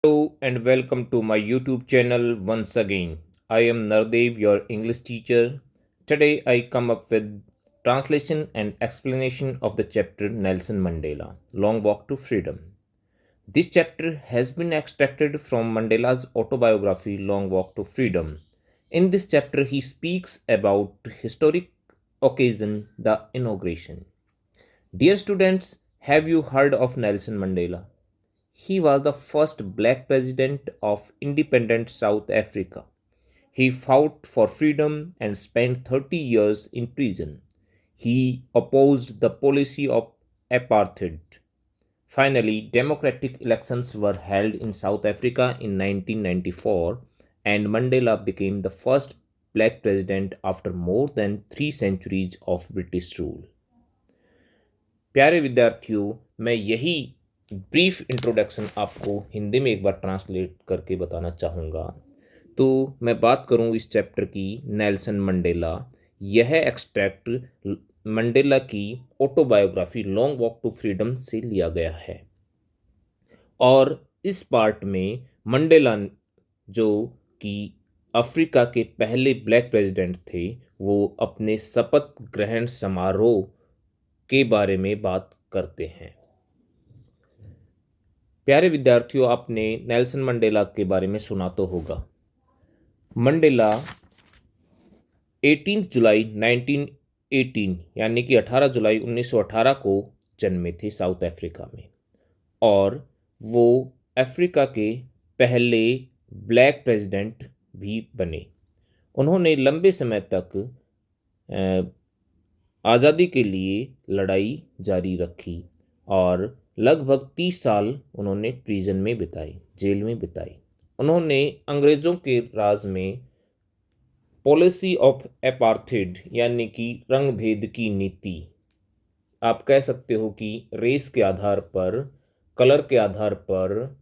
Hello and welcome to my YouTube channel once again. I am Nardev, your English teacher. Today I come up with translation and explanation of the chapter Nelson Mandela, Long Walk to Freedom. This chapter has been extracted from Mandela's autobiography Long Walk to Freedom. In this chapter he speaks about historic occasion, the inauguration. Dear students, have you heard of Nelson Mandela? He was the first black president of independent South Africa. He fought for freedom and spent 30 years in prison. He opposed the policy of apartheid. Finally, democratic elections were held in South Africa in 1994, and Mandela became the first black president after more than 3 centuries of British rule. प्यारे विद्यार्थियों, मैं यही brief introduction आपको हिंदी में एक बार translate करके बताना चाहूँगा। तो मैं बात करूँ इस चैप्टर की, नेल्सन मंडेला। यह एक्सट्रैक्ट मंडेला की autobiography long walk to freedom से लिया गया है। और इस पार्ट में मंडेला, जो कि अफ्रीका के पहले ब्लैक प्रेसिडेंट थे, वो अपने शपथ ग्रहण समारोह के बारे में बात करते हैं। प्यारे विद्यार्थियों, आपने नेल्सन मंडेला के बारे में सुना तो होगा। मंडेला 18 जुलाई 1918 यानी कि 18 जुलाई 1918 को जन्मे थे साउथ अफ्रीका में, और वो अफ्रीका के पहले ब्लैक प्रेसिडेंट भी बने। उन्होंने लंबे समय तक आज़ादी के लिए लड़ाई जारी रखी और लगभग 30 साल उन्होंने प्रिजन में बिताई, जेल में बिताई। उन्होंने अंग्रेज़ों के राज में पॉलिसी ऑफ अपार्थाइड यानी कि रंग भेद की नीति, आप कह सकते हो कि रेस के आधार पर, कलर के आधार पर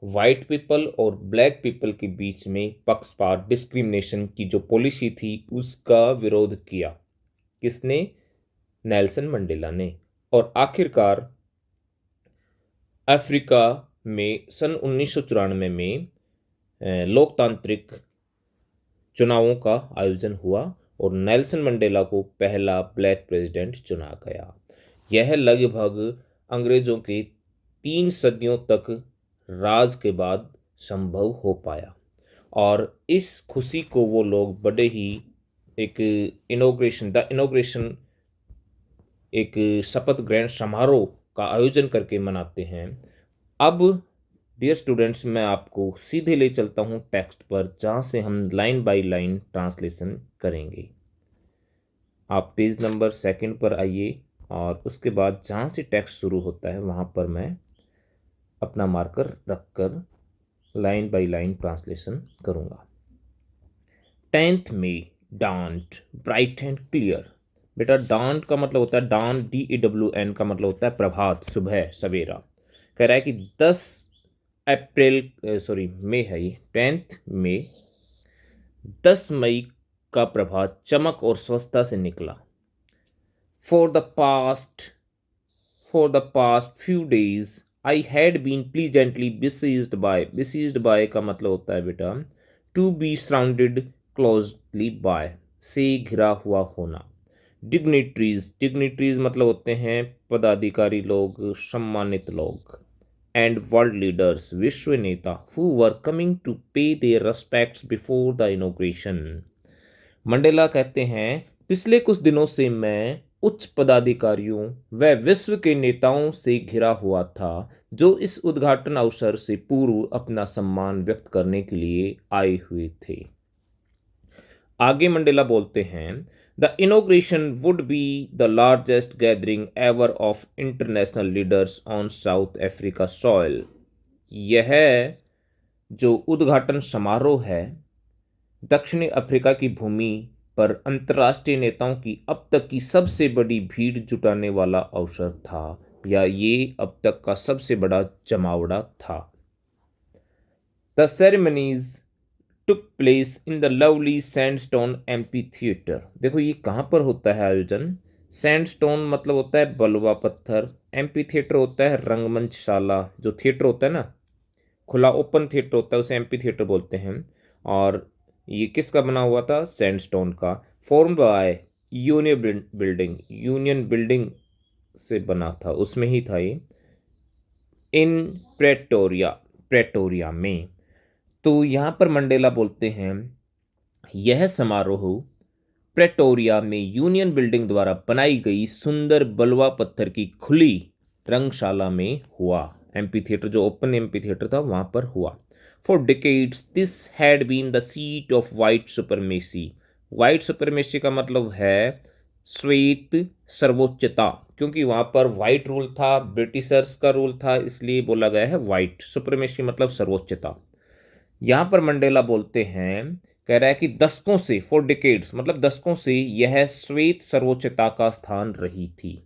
वाइट पीपल और ब्लैक पीपल के बीच में पक्षपात, डिस्क्रिमिनेशन की जो पॉलिसी थी उसका विरोध किया। किसने? नेल्सन मंडेला ने। और आखिरकार अफ्रीका में सन 1994 में लोकतांत्रिक चुनावों का आयोजन हुआ और नेल्सन मंडेला को पहला ब्लैक प्रेसिडेंट चुना गया। यह लगभग अंग्रेज़ों के 3 सदियों तक राज के बाद संभव हो पाया, और इस खुशी को वो लोग बड़े ही एक इनॉग्रेशन एक शपथ ग्रहण समारोह का आयोजन करके मनाते हैं। अब डियर स्टूडेंट्स, मैं आपको सीधे ले चलता हूँ टेक्स्ट पर, जहाँ से हम लाइन बाय लाइन ट्रांसलेशन करेंगे। आप पेज नंबर 2 पर आइए, और उसके बाद जहाँ से टेक्स्ट शुरू होता है वहाँ पर मैं अपना मार्कर रखकर लाइन बाय लाइन ट्रांसलेशन करूँगा। 10th May dawned bright and clear। बेटा, डांट का मतलब होता है डान, DAWN का मतलब होता है प्रभात, सुबह, सवेरा। कह रहा है कि 10 मई है ये, 10th मई, 10 मई का प्रभात चमक और स्वस्थता से निकला। For the past few days I had been pleasantly besieged by का मतलब होता है बेटा to be surrounded closely by, से घिरा हुआ होना। डिग्निटरीज मतलब होते हैं पदाधिकारी लोग, सम्मानित लोग। एंड वर्ल्ड लीडर्स, विश्व नेता, who were coming to pay their respects before the inauguration. Mandela कहते हैं, पिछले कुछ दिनों से मैं उच्च पदाधिकारियों व विश्व के नेताओं से घिरा हुआ था, जो इस उद्घाटन अवसर से पूर्व अपना सम्मान व्यक्त करने के लिए आए हुए थे। आगे मंडेला बोलते हैं, the inauguration would be the largest gathering ever of international leaders on south Africa soil. यह जो उद्घाटन समारोह है, दक्षिणी अफ्रीका की भूमि पर अंतर्राष्ट्रीय नेताओं की अब तक की सबसे बड़ी भीड़ जुटाने वाला अवसर था, या ये अब तक का सबसे बड़ा जमावड़ा था। The ceremonies took place in the lovely sandstone amphitheater। देखो ये कहाँ पर होता है आयोजन? सैंडस्टोन मतलब होता है बलुआ पत्थर, एम्पीथिएटर होता है रंगमंचशाला, जो थिएटर होता है ना, खुला ओपन थिएटर होता है उसे एम्पी थिएटर बोलते हैं। और ये किसका बना हुआ था? सैंडस्टोन का। फॉर्म्ड बाय यूनियन बिल्डिंग से बना था, उसमें ही था ये, इन प्रेटोरिया में। तो यहाँ पर मंडेला बोलते हैं यह समारोह प्रेटोरिया में यूनियन बिल्डिंग द्वारा बनाई गई सुंदर बलुआ पत्थर की खुली रंगशाला में हुआ। एम्पी थिएटर, जो ओपन एम्पी थिएटर था, वहां पर हुआ। For decades this had been the seat of white supremacy. White supremacy का मतलब है श्वेत सर्वोच्चता, क्योंकि वहां पर वाइट रूल था, ब्रिटिशर्स का रूल था, इसलिए बोला गया है वाइट सुपरमेसी मतलब सर्वोच्चता। यहां पर मंडेला बोलते हैं, कह रहा है कि दशकों से, फॉर डिकेड्स मतलब दशकों से, यह श्वेत सर्वोच्चता का स्थान रही थी।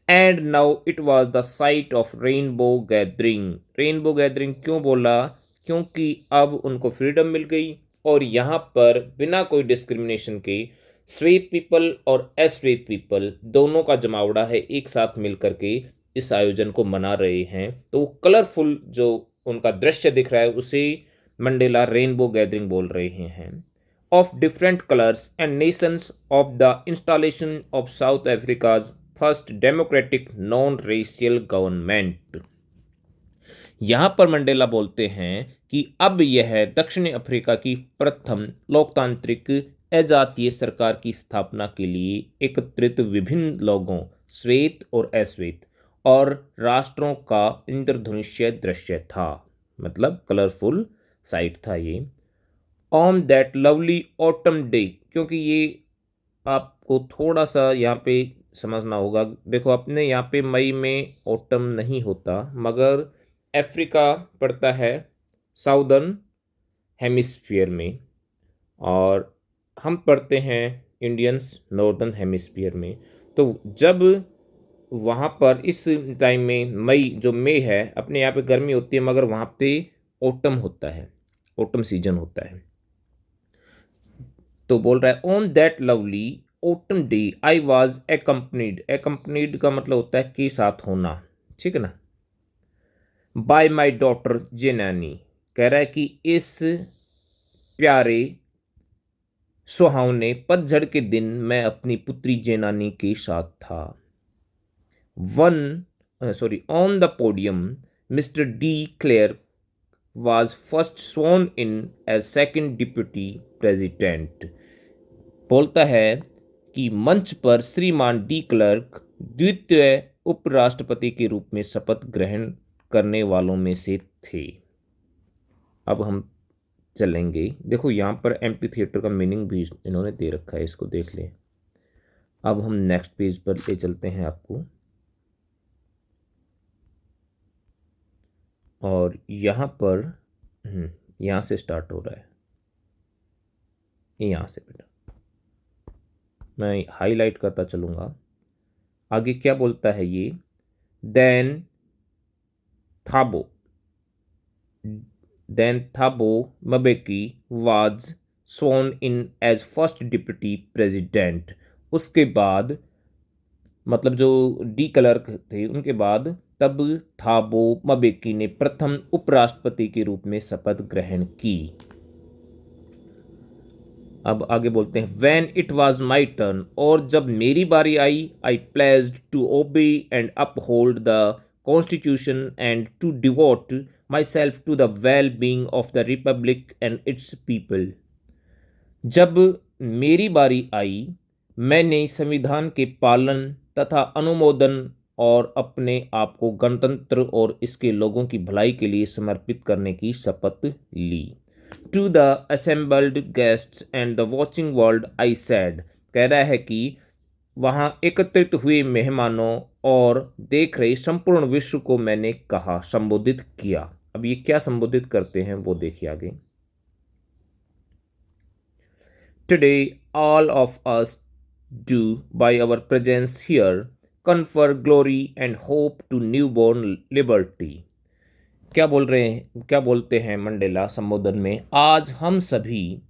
And now it was the site of rainbow gathering. Rainbow gathering क्यों बोला? क्योंकि अब उनको फ्रीडम मिल गई और यहाँ पर बिना कोई डिस्क्रिमिनेशन के श्वेत पीपल और अश्वेत पीपल दोनों का जमावड़ा है, एक साथ मिल करके इस आयोजन को मना रहे हैं। तो कलरफुल जो उनका दृश्य दिख रहा है उसे मंडेला रेनबो गैदरिंग बोल रहे हैं। Of different colours and Nations of the installation of south Africa's first democratic non racial government. यहां पर मंडेला बोलते हैं कि अब यह दक्षिण अफ्रीका की प्रथम लोकतांत्रिक अजातीय सरकार की स्थापना के लिए एकत्रित विभिन्न लोगों, श्वेत और अश्वेत, और राष्ट्रों का इंद्रधनुष्य दृश्य था, मतलब कलरफुल साइट था ये। On that lovely autumn day, क्योंकि ये आपको थोड़ा सा यहाँ पे समझना होगा। देखो अपने यहाँ पे मई में ऑटम नहीं होता, मगर अफ्रीका पड़ता है साउदर्न हेमिस्फीयर में, और हम पढ़ते हैं इंडियंस नॉर्दर्न हेमिस्फीयर में। तो जब वहाँ पर इस टाइम में मई, जो मई है, अपने यहाँ पे गर्मी होती है मगर वहाँ पे ऑटम होता है, ऑटम सीजन होता है। तो बोल रहा है on that lovely autumn day I was accompanied. Accompanied का मतलब होता है के साथ होना, ठीक है ना, बाय माई डॉटर जेनानी। कह रहा है कि इस प्यारे सुहावने पतझड़ के दिन मैं अपनी पुत्री जेनानी के साथ था। On the podium mister de Klerk was first sworn in as second deputy president। बोलता है कि मंच पर श्रीमान डी क्लर्क द्वितीय उपराष्ट्रपति के रूप में शपथ ग्रहण करने वालों में से थे। अब हम चलेंगे, देखो यहाँ पर एम्पी थिएटर का मीनिंग भी इन्होंने दे रखा है, इसको देख लें। अब हम नेक्स्ट पेज पर ले चलते हैं आपको, और यहाँ पर यहाँ से स्टार्ट हो रहा है, यहाँ से बेटा मैं हाईलाइट करता चलूँगा। आगे क्या बोलता है ये? देन थाबो मबेकी वाज स्worn in as first deputy president. उसके बाद मतलब जो डी क्लर्क थे उनके बाद तब थाबो मबेकी ने प्रथम उपराष्ट्रपति के रूप में शपथ ग्रहण की। अब आगे बोलते हैं when it was my turn, और जब मेरी बारी आई, I pledged to obey and uphold the constitution and to devote myself to the well being of the republic and its people. जब मेरी बारी आई, मैंने संविधान के पालन तथा अनुमोदन और अपने आप को गणतंत्र और इसके लोगों की भलाई के लिए समर्पित करने की शपथ ली। To the assembled guests and the watching world I said. कह रहा है कि वहाँ एकत्रित हुए मेहमानों और देख रहे संपूर्ण विश्व को मैंने कहा, संबोधित किया। अब ये क्या संबोधित करते हैं वो देखिए आगे। Today, all of us do, by our presence here, confer glory and hope to newborn liberty। क्या बोल रहे हैं, क्या बोलते हैं मंडेला संबोधन में? आज हम सभी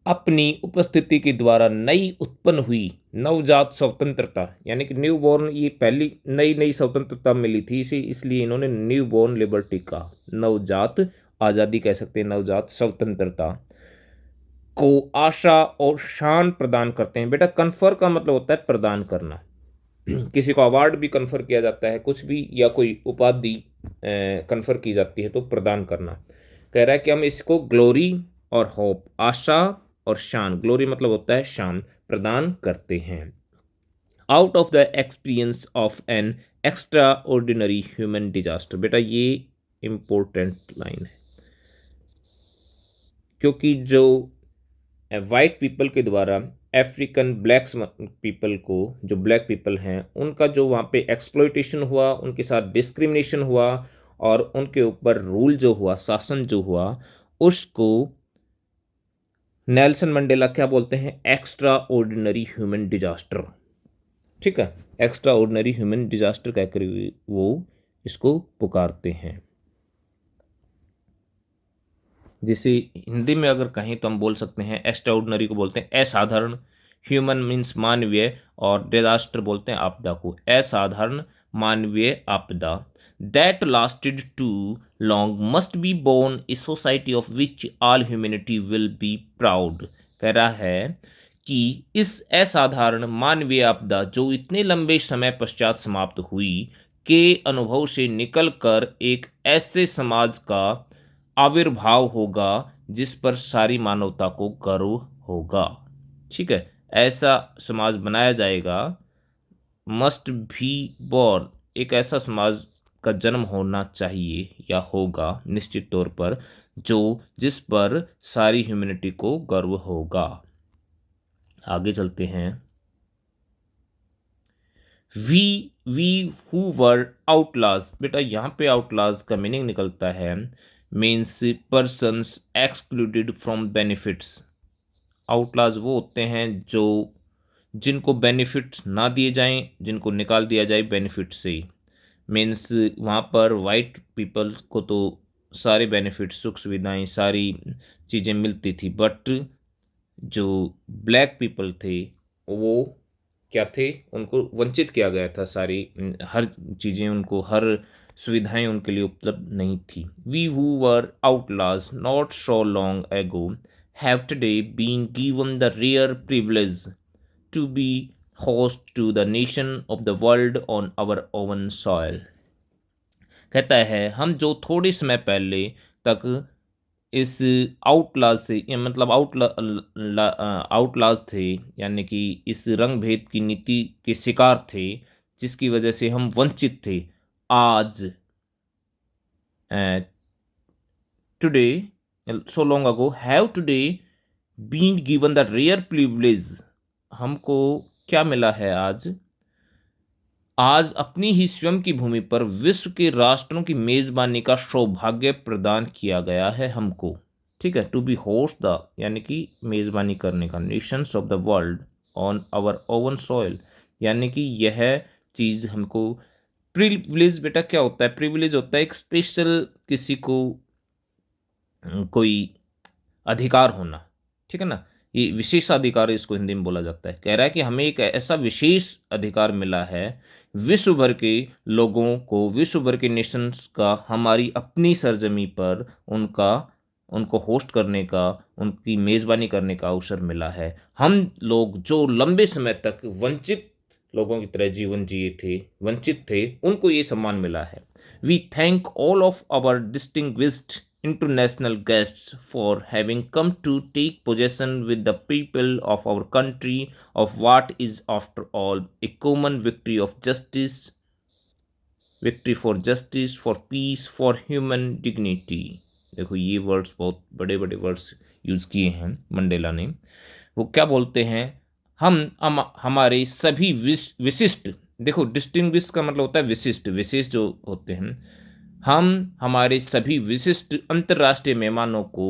अपनी उपस्थिति के द्वारा नई उत्पन्न हुई नवजात स्वतंत्रता यानी कि न्यू बॉर्न, ये पहली नई नई स्वतंत्रता मिली थी, इसी इसलिए इन्होंने न्यू बॉर्न लिबर्टी कहा। नवजात आज़ादी कह सकते हैं, नवजात स्वतंत्रता को आशा और शान प्रदान करते हैं। बेटा कन्फर का मतलब होता है प्रदान करना। किसी को अवार्ड भी कन्फर किया जाता है, कुछ भी या कोई उपाधि कन्फर की जाती है तो प्रदान करना। कह रहा है कि हम इसको ग्लोरी और होप, आशा और शान, ग्लोरी मतलब होता है शान, प्रदान करते हैं। Out of the experience of an extra ordinary human disaster. बेटा ये इंपॉर्टेंट लाइन है, क्योंकि जो वाइट पीपल के द्वारा अफ्रीकन ब्लैक्स पीपल को, जो ब्लैक पीपल हैं, उनका जो वहाँ पे एक्सप्लॉयटेशन हुआ, उनके साथ डिस्क्रिमिनेशन हुआ और उनके ऊपर रूल जो हुआ, शासन जो हुआ, उसको नेल्सन मंडेला क्या बोलते हैं? Extra ordinary human disaster. ठीक है, एक्स्ट्रा ऑर्डिनरी ह्यूमन डिजास्टर कहकर वो इसको पुकारते हैं। जिसे हिंदी में अगर कहें तो हम बोल सकते हैं एक्स्ट्रा ऑर्डिनरी को बोलते हैं असाधारण, ह्यूमन मीन्स मानवीय, और डिजास्टर बोलते हैं आपदा को। असाधारण मानवीय आपदा। That lasted too long must be born a society of which all humanity will be proud. कह रहा है कि इस असाधारण मानवीय आपदा जो इतने लंबे समय पश्चात समाप्त हुई के अनुभव से निकलकर एक ऐसे समाज का आविर्भाव होगा जिस पर सारी मानवता को गर्व होगा। ठीक है, ऐसा समाज बनाया जाएगा। मस्ट भी बॉर्न, एक ऐसा समाज का जन्म होना चाहिए या होगा निश्चित तौर पर, जो जिस पर सारी ह्यूमैनिटी को गर्व होगा। आगे चलते हैं। We who were outlaws. बेटा यहाँ पे आउटलाज का मीनिंग निकलता है means persons excluded from benefits. Outlaws वो होते हैं जो जिनको बेनिफिट्स ना दिए जाएं, जिनको निकाल दिया जाए बेनिफिट से। मीन्स वहाँ पर वाइट पीपल को तो सारे बेनिफिट्स, सुख सुविधाएं, सारी चीज़ें मिलती थी, बट जो ब्लैक पीपल थे वो क्या थे? उनको वंचित किया गया था, सारी हर चीज़ें, उनको हर सुविधाएं उनके लिए उपलब्ध नहीं थी। We who were outlaws not so long ago have today been given the rare privilege to be host to the nation of the world on our own soil. कहता है हम जो थोड़े समय पहले तक इस आउटलाज से, या मतलब आउटलाज थे, यानी कि इस रंग भेद की नीति के शिकार थे, जिसकी वजह से हम वंचित थे। आज today, so long ago, have today been given the rare privilege. हमको क्या मिला है आज? आज अपनी ही स्वयं की भूमि पर विश्व के राष्ट्रों की मेजबानी का सौभाग्य प्रदान किया गया है हमको। ठीक है, टू बी होस्ट द, यानी कि मेजबानी करने का, nations of the world on our own soil, यानी कि यह चीज़ हमको प्रिविलेज। बेटा क्या होता है? प्रिविलेज होता है एक स्पेशल, किसी को कोई अधिकार होना। ठीक है ना, ये विशेषाधिकार इसको हिंदी में बोला जाता है। कह रहा है कि हमें एक ऐसा विशेष अधिकार मिला है विश्व भर के लोगों को, विश्व भर के नेशंस का हमारी अपनी सरजमी पर उनको होस्ट करने का, उनकी मेज़बानी करने का अवसर मिला है। हम लोग जो लंबे समय तक वंचित लोगों की तरह जीवन जिए थे, वंचित थे, उनको ये सम्मान मिला है। We thank all of our distinguished international guests for having come to take possession with the people of our country of what is after all a common victory of justice, victory for justice, for peace, for human dignity। देखो ये words, बहुत बड़े बड़े words use किए हैं Mandela ने। वो क्या बोलते हैं? हम हमारे सभी विशिष्ट, देखो डिस्टिंग्विश का मतलब होता है विशिष्ट, विशेष जो होते हैं, हम हमारे सभी विशिष्ट अंतर्राष्ट्रीय मेहमानों को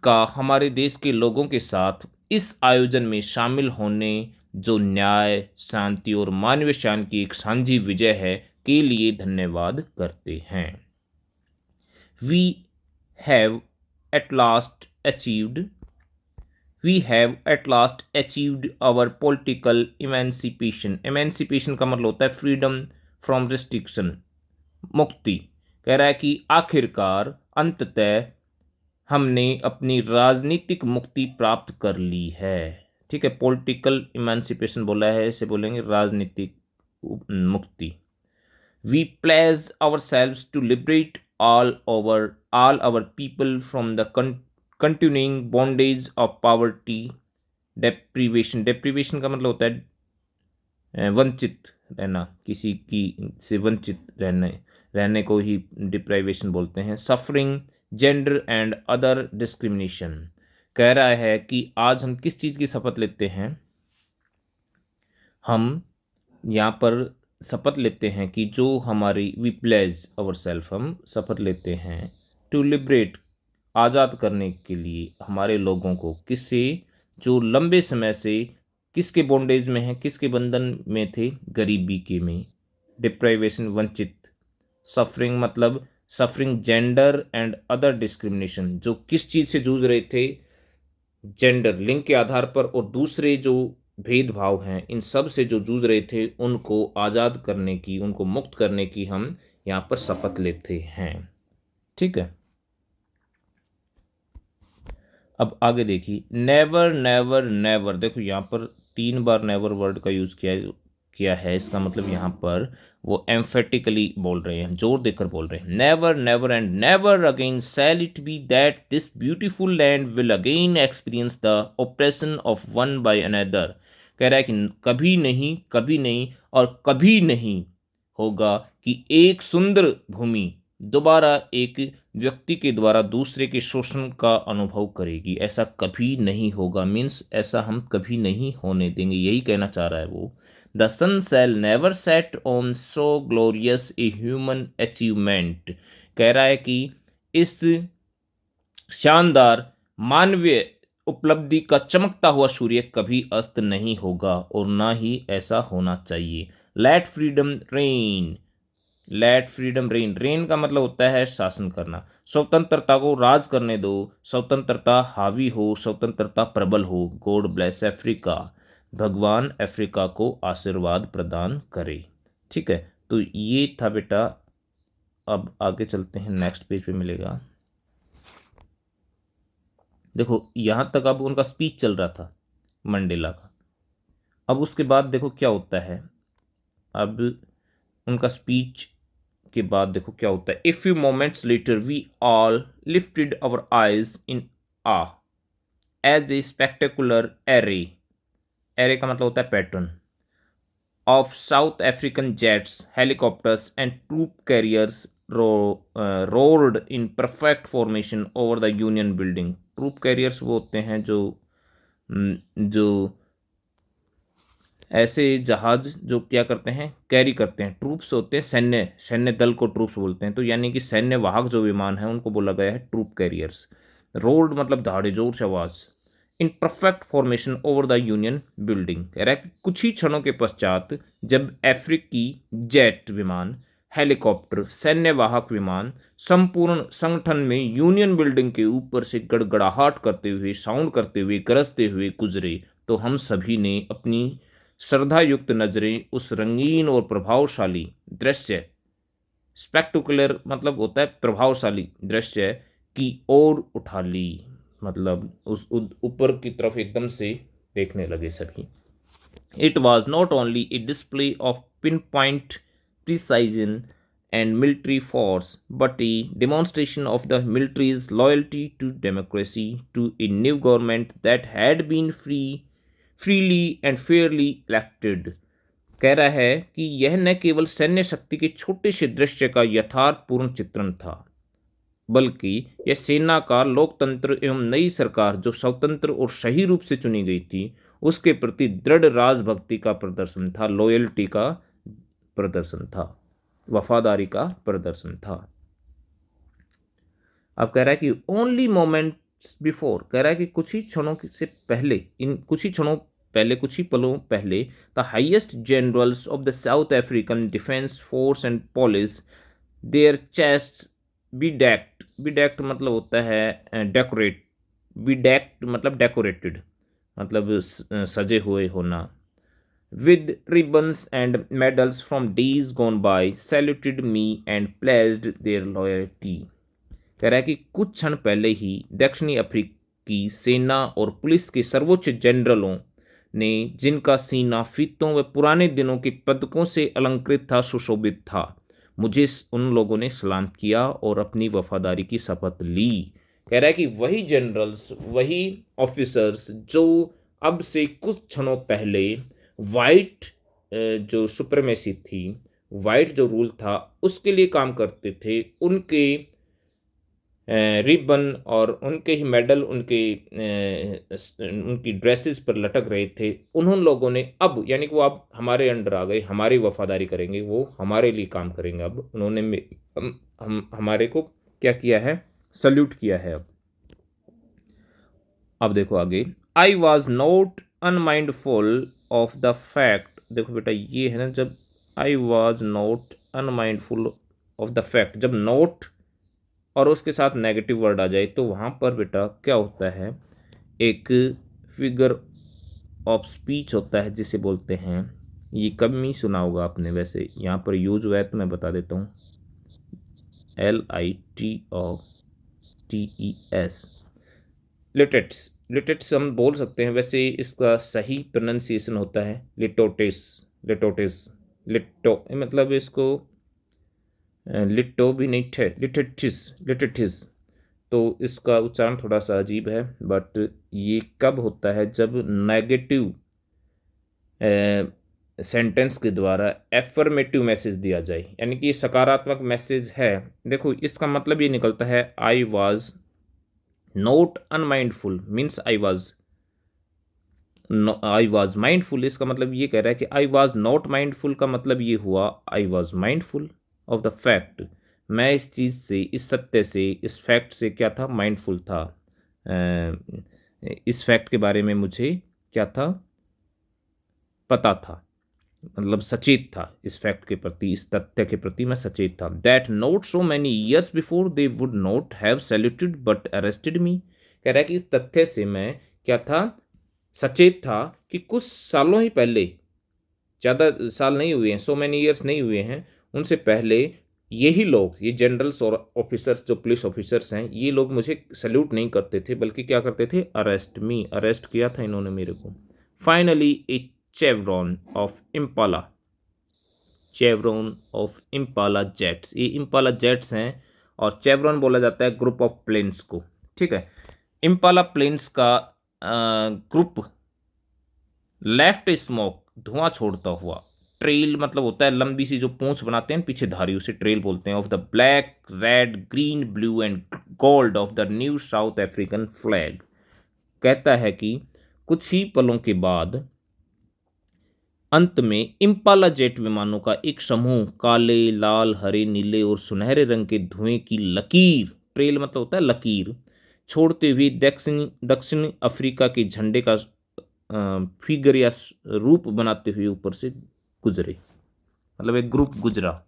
का हमारे देश के लोगों के साथ इस आयोजन में शामिल होने, जो न्याय, शांति और मानवीय शान की एक साझी विजय है, के लिए धन्यवाद करते हैं। We have at last achieved, we have at last achieved our political emancipation. Emancipation का मतलब होता है फ्रीडम फ्रॉम रिस्ट्रिक्शन, मुक्ति। कह रहा है कि आखिरकार अंततः हमने अपनी राजनीतिक मुक्ति प्राप्त कर ली है। ठीक है, पॉलिटिकल इमेंसिपेशन बोला है, इसे बोलेंगे राजनीतिक मुक्ति। We pledge ourselves to liberate all our people from the continuing bondage of poverty, deprivation का मतलब होता है वंचित रहना, किसी की से वंचित रहने को ही डिप्राइवेशन बोलते हैं। Suffering, gender and other discrimination. कह रहा है कि आज हम किस चीज़ की शपथ लेते हैं? हम यहाँ पर शपथ लेते हैं कि जो हमारी वी प्लेज अवर सेल्फ, हम शपथ लेते हैं टू लिबरेट, आज़ाद करने के लिए हमारे लोगों को, किससे? जो लंबे समय से किसके बॉन्डेज में है, किसके बंधन में थे? गरीबी के में। डिप्राइवेशन, वंचित। सफरिंग मतलब suffering gender and other discrimination, जो किस चीज़ से जूझ रहे थे? जेंडर, लिंग के आधार पर, और दूसरे जो भेदभाव हैं इन सब से जो जूझ रहे थे, उनको आज़ाद करने की, उनको मुक्त करने की हम यहाँ पर शपथ लेते हैं। ठीक है, अब आगे देखिए, नेवर नेवर नेवर। देखो यहाँ पर 3 बार नेवर वर्ड का यूज़ किया है। इसका मतलब यहाँ पर वो एम्फेटिकली बोल रहे हैं, जोर देकर बोल रहे हैं। Never never and never again shall it be that this beautiful land will again experience the oppression of one by another. कह रहा है कि कभी नहीं और कभी नहीं होगा कि एक सुंदर भूमि दोबारा एक व्यक्ति के द्वारा दूसरे के शोषण का अनुभव करेगी। ऐसा कभी नहीं होगा, मीन्स ऐसा हम कभी नहीं होने देंगे, यही कहना चाह रहा है वो। The sun shall never set on so glorious a human achievement. कह रहा है कि इस शानदार मानवीय उपलब्धि का चमकता हुआ सूर्य कभी अस्त नहीं होगा, और ना ही ऐसा होना चाहिए। Let freedom reign, let freedom reign. Reign का मतलब होता है शासन करना। स्वतंत्रता को राज करने दो, स्वतंत्रता हावी हो, स्वतंत्रता प्रबल हो। गॉड ब्लेस अफ्रीका, भगवान अफ्रीका को आशीर्वाद प्रदान करे। ठीक है, तो ये था बेटा। अब आगे चलते हैं, नेक्स्ट पेज पे मिलेगा। देखो यहाँ तक अब उनका स्पीच चल रहा था मंडेला का। अब उसके बाद देखो क्या होता है। अब उनका स्पीच के बाद देखो क्या होता है। A few moments later we all lifted our eyes in awe as a spectacular array, array का मतलब होता है pattern, of South African jets, helicopters and troop carriers rolled in perfect formation over the Union building. Troop carriers वो होते हैं जो ऐसे जहाज जो क्या करते हैं, कैरी करते हैं। ट्रूप्स होते हैं सैन्य दल को ट्रूप्स बोलते हैं। तो यानी कि सैन्य वाहक जो विमान है उनको बोला गया है ट्रूप कैरियर्स। रोल्ड मतलब दहाड़े, जोर से आवाज। इन perfect formation over the Union building. कह रहा है कुछ ही क्षणों के पश्चात जब अफ्रीकी जेट विमान, हेलीकॉप्टर, सैन्य वाहक विमान संपूर्ण संगठन में यूनियन बिल्डिंग के ऊपर से गड़गड़ाहट करते हुए, साउंड करते हुए, गरजते हुए गुजरे, तो हम सभी ने अपनी श्रद्धायुक्त नजरें उस रंगीन और प्रभावशाली दृश्य, स्पेक्टुकुलर मतलब होता है प्रभावशाली दृश्य, की ओर उठा ली। मतलब उस ऊपर की तरफ एकदम से देखने लगे सभी। It was not only a display of pin point precision and military force, but a demonstration of the military's loyalty to democracy, to a new government that had been freely and fairly elected। कह रहा है कि यह न केवल सैन्य शक्ति के छोटे से दृश्य का यथार्थपूर्ण चित्रण था, बल्कि यह सेना का लोकतंत्र एवं नई सरकार जो स्वतंत्र और सही रूप से चुनी गई थी उसके प्रति दृढ़ राजभक्ति का प्रदर्शन था, लॉयल्टी का प्रदर्शन था, वफादारी का प्रदर्शन था। अब कह रहा है कि ओनली मोमेंट्स बिफोर, कह रहा है कि कुछ ही क्षणों से पहले, इन कुछ ही क्षणों पहले, कुछ ही पलों पहले, the highest generals of the South African defence force and police, their chest bedecked, bedecked मतलब होता है डेकोरेट, बिडेक्ट मतलब डेकोरेटेड, मतलब सजे हुए होना। with ribbons and medals from days gone by, saluted me and pledged their loyalty। कह रहा है कि कुछ क्षण पहले ही दक्षिणी अफ्रीकी सेना और पुलिस के सर्वोच्च जनरलों ने, जिनका सीना फीतों व पुराने दिनों के पदकों से अलंकृत था, सुशोभित था, मुझे उन लोगों ने सलाम किया और अपनी वफादारी की शपथ ली। कह रहा है कि वही जनरल्स, वही ऑफिसर्स जो अब से कुछ क्षणों पहले वाइट जो सुप्रीमेसी थी, वाइट जो रूल था उसके लिए काम करते थे, उनके रिबन और उनके ही मेडल उनकी ड्रेसेस पर लटक रहे थे, उन्होंने लोगों ने अब, यानी कि वो अब हमारे अंडर आ गए, हमारी वफादारी करेंगे, वो हमारे लिए काम करेंगे। अब उन्होंने हम हमारे को क्या किया है, सल्यूट किया है। अब देखो आगे, I was not unmindful of the fact. देखो बेटा ये है ना, जब I was not unmindful of the fact, जब नोट और उसके साथ नेगेटिव वर्ड आ जाए तो वहाँ पर बेटा क्या होता है, एक फिगर ऑफ स्पीच होता है जिसे बोलते हैं, ये कभी नहीं सुना होगा आपने, वैसे यहाँ पर यूज हुआ है तो मैं बता देता हूँ, LITOTES, लिटेट्स। लिटेट्स हम बोल सकते हैं, वैसे इसका सही प्रोनाउंसिएशन होता है लिटोटिस। लिटोटिस, लिटो मतलब इसको लिटो भी नहीं थे, लिटेटिस, लिटेटिस। तो इसका उच्चारण थोड़ा सा अजीब है, बट ये कब होता है, जब नेगेटिव सेंटेंस के द्वारा एफर्मेटिव मैसेज दिया जाए, यानी कि ये सकारात्मक मैसेज है। देखो इसका मतलब ये निकलता है, I was not unmindful means I was mindful. इसका मतलब ये कह रहा है कि आई वॉज नॉट माइंडफुल का मतलब ये हुआ, I was mindful of the fact, मैं इस चीज़ से, इस सत्य से, इस फैक्ट से क्या था, माइंडफुल था। इस फैक्ट के बारे में मुझे क्या था, पता था, मतलब सचेत था, इस फैक्ट के प्रति, इस तथ्य के प्रति मैं सचेत था। That not so many years before they would not have saluted but arrested me. कह रहा है कि इस तथ्य से मैं क्या था, सचेत था कि कुछ सालों ही पहले, ज़्यादा साल नहीं हुए हैं, सो मैनी ईयर्स नहीं हुए हैं, उनसे पहले यही लोग, ये जनरल्स और ऑफिसर्स, जो पुलिस ऑफिसर्स हैं, ये लोग मुझे सल्यूट नहीं करते थे, बल्कि क्या करते थे, अरेस्ट मी, अरेस्ट किया था इन्होंने मेरे को। Finally a chevron of Impala, chevron of Impala jets, ये इम्पाला जेट्स हैं, और चेवरॉन बोला जाता है ग्रुप ऑफ प्लेन्स को, ठीक है। इम्पाला प्लेन्स का ग्रुप लेफ्ट स्मोक, धुआं छोड़ता हुआ, ट्रेल मतलब होता है लंबी सी जो पूंछ बनाते हैं पीछे धारी, उसे ट्रेल बोलते हैं, of the black red green blue and gold of the new south African flag. कहता है कि कुछ ही पलों के बाद अंत में इम्पाला जेट विमानों का एक समूह काले, लाल, हरे, नीले और सुनहरे रंग के धुएं की लकीर, ट्रेल मतलब होता है लकीर, छोड़ते हुए दक्षिण अफ्रीका के झंडे का फिगर या रूप बनाते हुए ऊपर से गुजरे। मतलब एक ग्रुप गुजरा,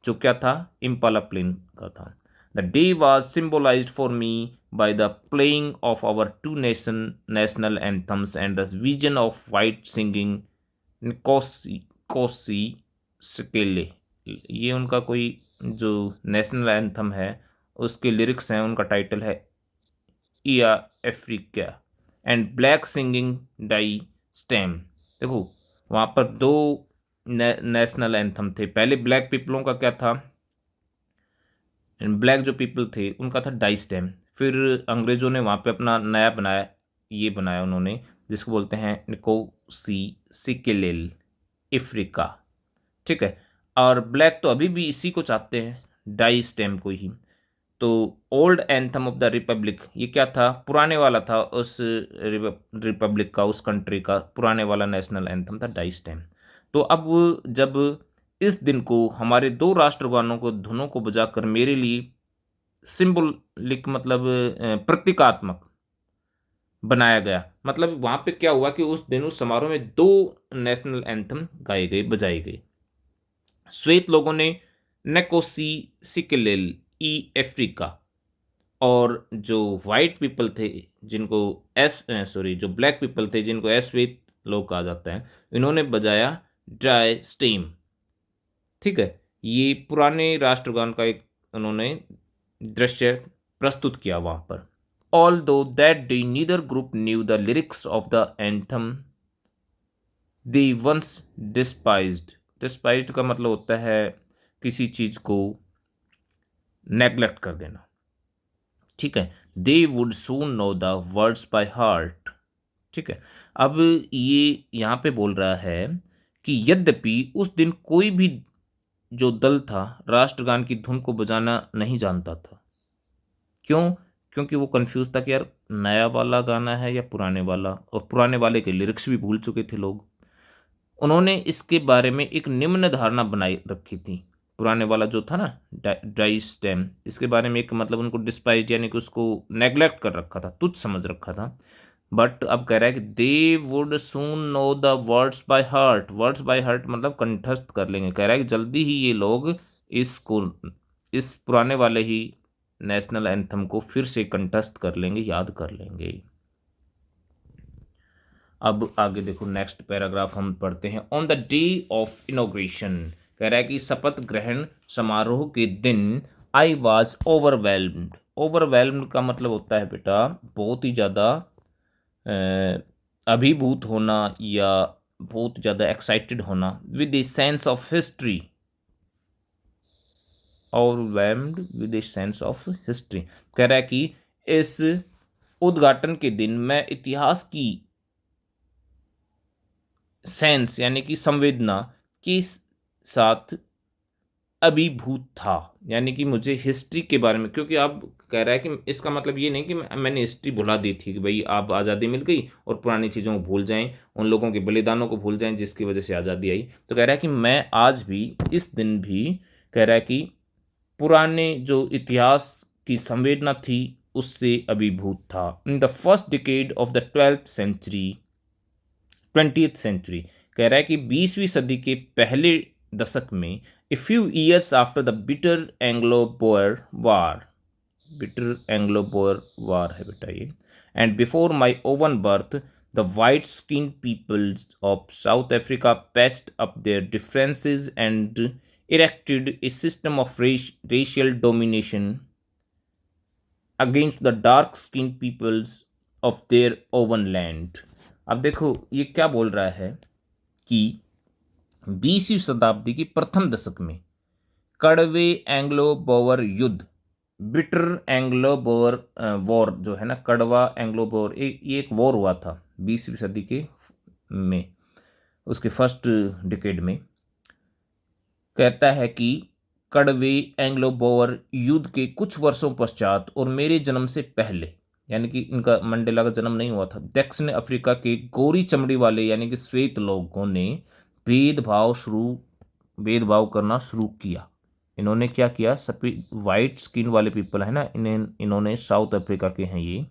जो क्या था, इम्पाला प्लेन का था। The day was symbolised for me by the playing of our two national anthems and the vision of white singing Nkosi कोसी स्केले। ये उनका कोई जो नेशनल एंथम है उसके लिरिक्स हैं, उनका टाइटल है इया Africa and black singing Die Stem. देखो वहाँ पर दो नेशनल एंथम थे, पहले ब्लैक पीपलों का क्या था, ब्लैक जो पीपल थे उनका था डाई स्टेम, फिर अंग्रेजों ने वहाँ पे अपना नया बनाया, ये बनाया उन्होंने जिसको बोलते हैं निकोसी सिकेलेल अफ्रीका, ठीक है। और ब्लैक तो अभी भी इसी को चाहते हैं, डाई स्टेम को ही। तो old anthem of the Republic, ये क्या था, पुराने वाला था, उस रिपब्लिक का, उस कंट्री का पुराने वाला नेशनल एंथम था डाई स्टेम। तो अब जब इस दिन को हमारे दो राष्ट्रगानों को, धुनों को बजाकर मेरे लिए सिंबलिक मतलब प्रतीकात्मक बनाया गया, मतलब वहाँ पे क्या हुआ कि उस दिन उस समारोह में दो नेशनल एंथम गाए गए, बजाए गए। श्वेत लोगों ने नेकोसी सिकेलेल ई अफ्रीका और जो वाइट पीपल थे जिनको जो ब्लैक पीपल थे जिनको श्वेत लोग कहा जाता है, इन्होंने बजाया ड्राई स्टेम। ठीक है, ये पुराने राष्ट्रगान का एक उन्होंने दृश्य प्रस्तुत किया वहां पर। Although that day neither group knew the lyrics of the anthem they once despised. Despised का मतलब होता है किसी चीज को नेग्लेक्ट कर देना। ठीक है, they would soon know the words by heart. ठीक है, अब ये यहाँ पे बोल रहा है कि यद्यपि उस दिन कोई भी जो दल था राष्ट्रगान की धुन को बजाना नहीं जानता था। क्यों? क्योंकि वो कंफ्यूज था कि यार नया वाला गाना है या पुराने वाला, और पुराने वाले के लिरिक्स भी भूल चुके थे लोग। उन्होंने इसके बारे में एक निम्न धारणा बनाई रखी थी। पुराने वाला जो था ना ड्राई स्टेम, इसके बारे में एक मतलब उनको डिस्पाइज यानी कि उसको नेग्लेक्ट कर रखा था, तुच्छ समझ रखा था। बट अब कह रहा है कि they would soon know the words by heart. Words by heart मतलब कंठस्थ कर लेंगे। कह रहा है कि जल्दी ही ये लोग इसको, इस पुराने वाले ही नेशनल एंथम को फिर से कंठस्थ कर लेंगे, याद कर लेंगे। अब आगे देखो, नेक्स्ट पैराग्राफ हम पढ़ते हैं। On the day of inauguration, कह रहा है कि शपथ ग्रहण समारोह के दिन आई वॉज ओवरवेल्म्ड। ओवरवेल्म्ड का मतलब होता है बेटा बहुत ही ज़्यादा अभिभूत होना या बहुत ज़्यादा एक्साइटेड होना। With a sense of history, overwhelmed with a sense of history. कह रहा है कि इस उद्घाटन के दिन मैं इतिहास की सेंस यानी कि संवेदना के साथ अभिभूत था, यानी कि मुझे हिस्ट्री के बारे में, क्योंकि अब कह रहा है कि इसका मतलब ये नहीं कि मैंने हिस्ट्री भुला दी थी कि भाई आप आज़ादी मिल गई और पुरानी चीज़ों को भूल जाएं, उन लोगों के बलिदानों को भूल जाएं जिसकी वजह से आज़ादी आई। तो कह रहा है कि मैं आज भी, इस दिन भी, कह रहा है कि पुराने जो इतिहास की संवेदना थी उससे अभिभूत था। In the first decade of the 20th century, कह रहा है कि 20वीं सदी के पहले दशक में, a few years after the bitter Anglo Boer war, bitter Anglo Boer war है बेटा ये, and before my own birth the white skin peoples of South Africa passed up their differences and erected a system of racial domination against the dark skin peoples of their own land. अब देखो ये क्या बोल रहा है कि 20वीं शताब्दी की प्रथम दशक में कड़वे एंग्लो बोअर युद्ध, बिटर एंग्लो बोअर वॉर जो है ना, कड़वा एंग्लो बोअर, ये एक वॉर हुआ था 20वीं सदी के में, उसके फर्स्ट डिकेड में। कहता है कि कड़वे एंग्लो बोअर युद्ध के कुछ वर्षों पश्चात और मेरे जन्म से पहले, यानी कि इनका मंडेला का जन्म नहीं हुआ था, दक्षिण अफ्रीका के गोरी चमड़ी वाले यानी कि श्वेत लोगों ने भेदभाव करना शुरू किया। इन्होंने क्या किया, सफेद वाइट स्किन वाले पीपल है ना, इन्होंने साउथ अफ्रीका के हैं ये,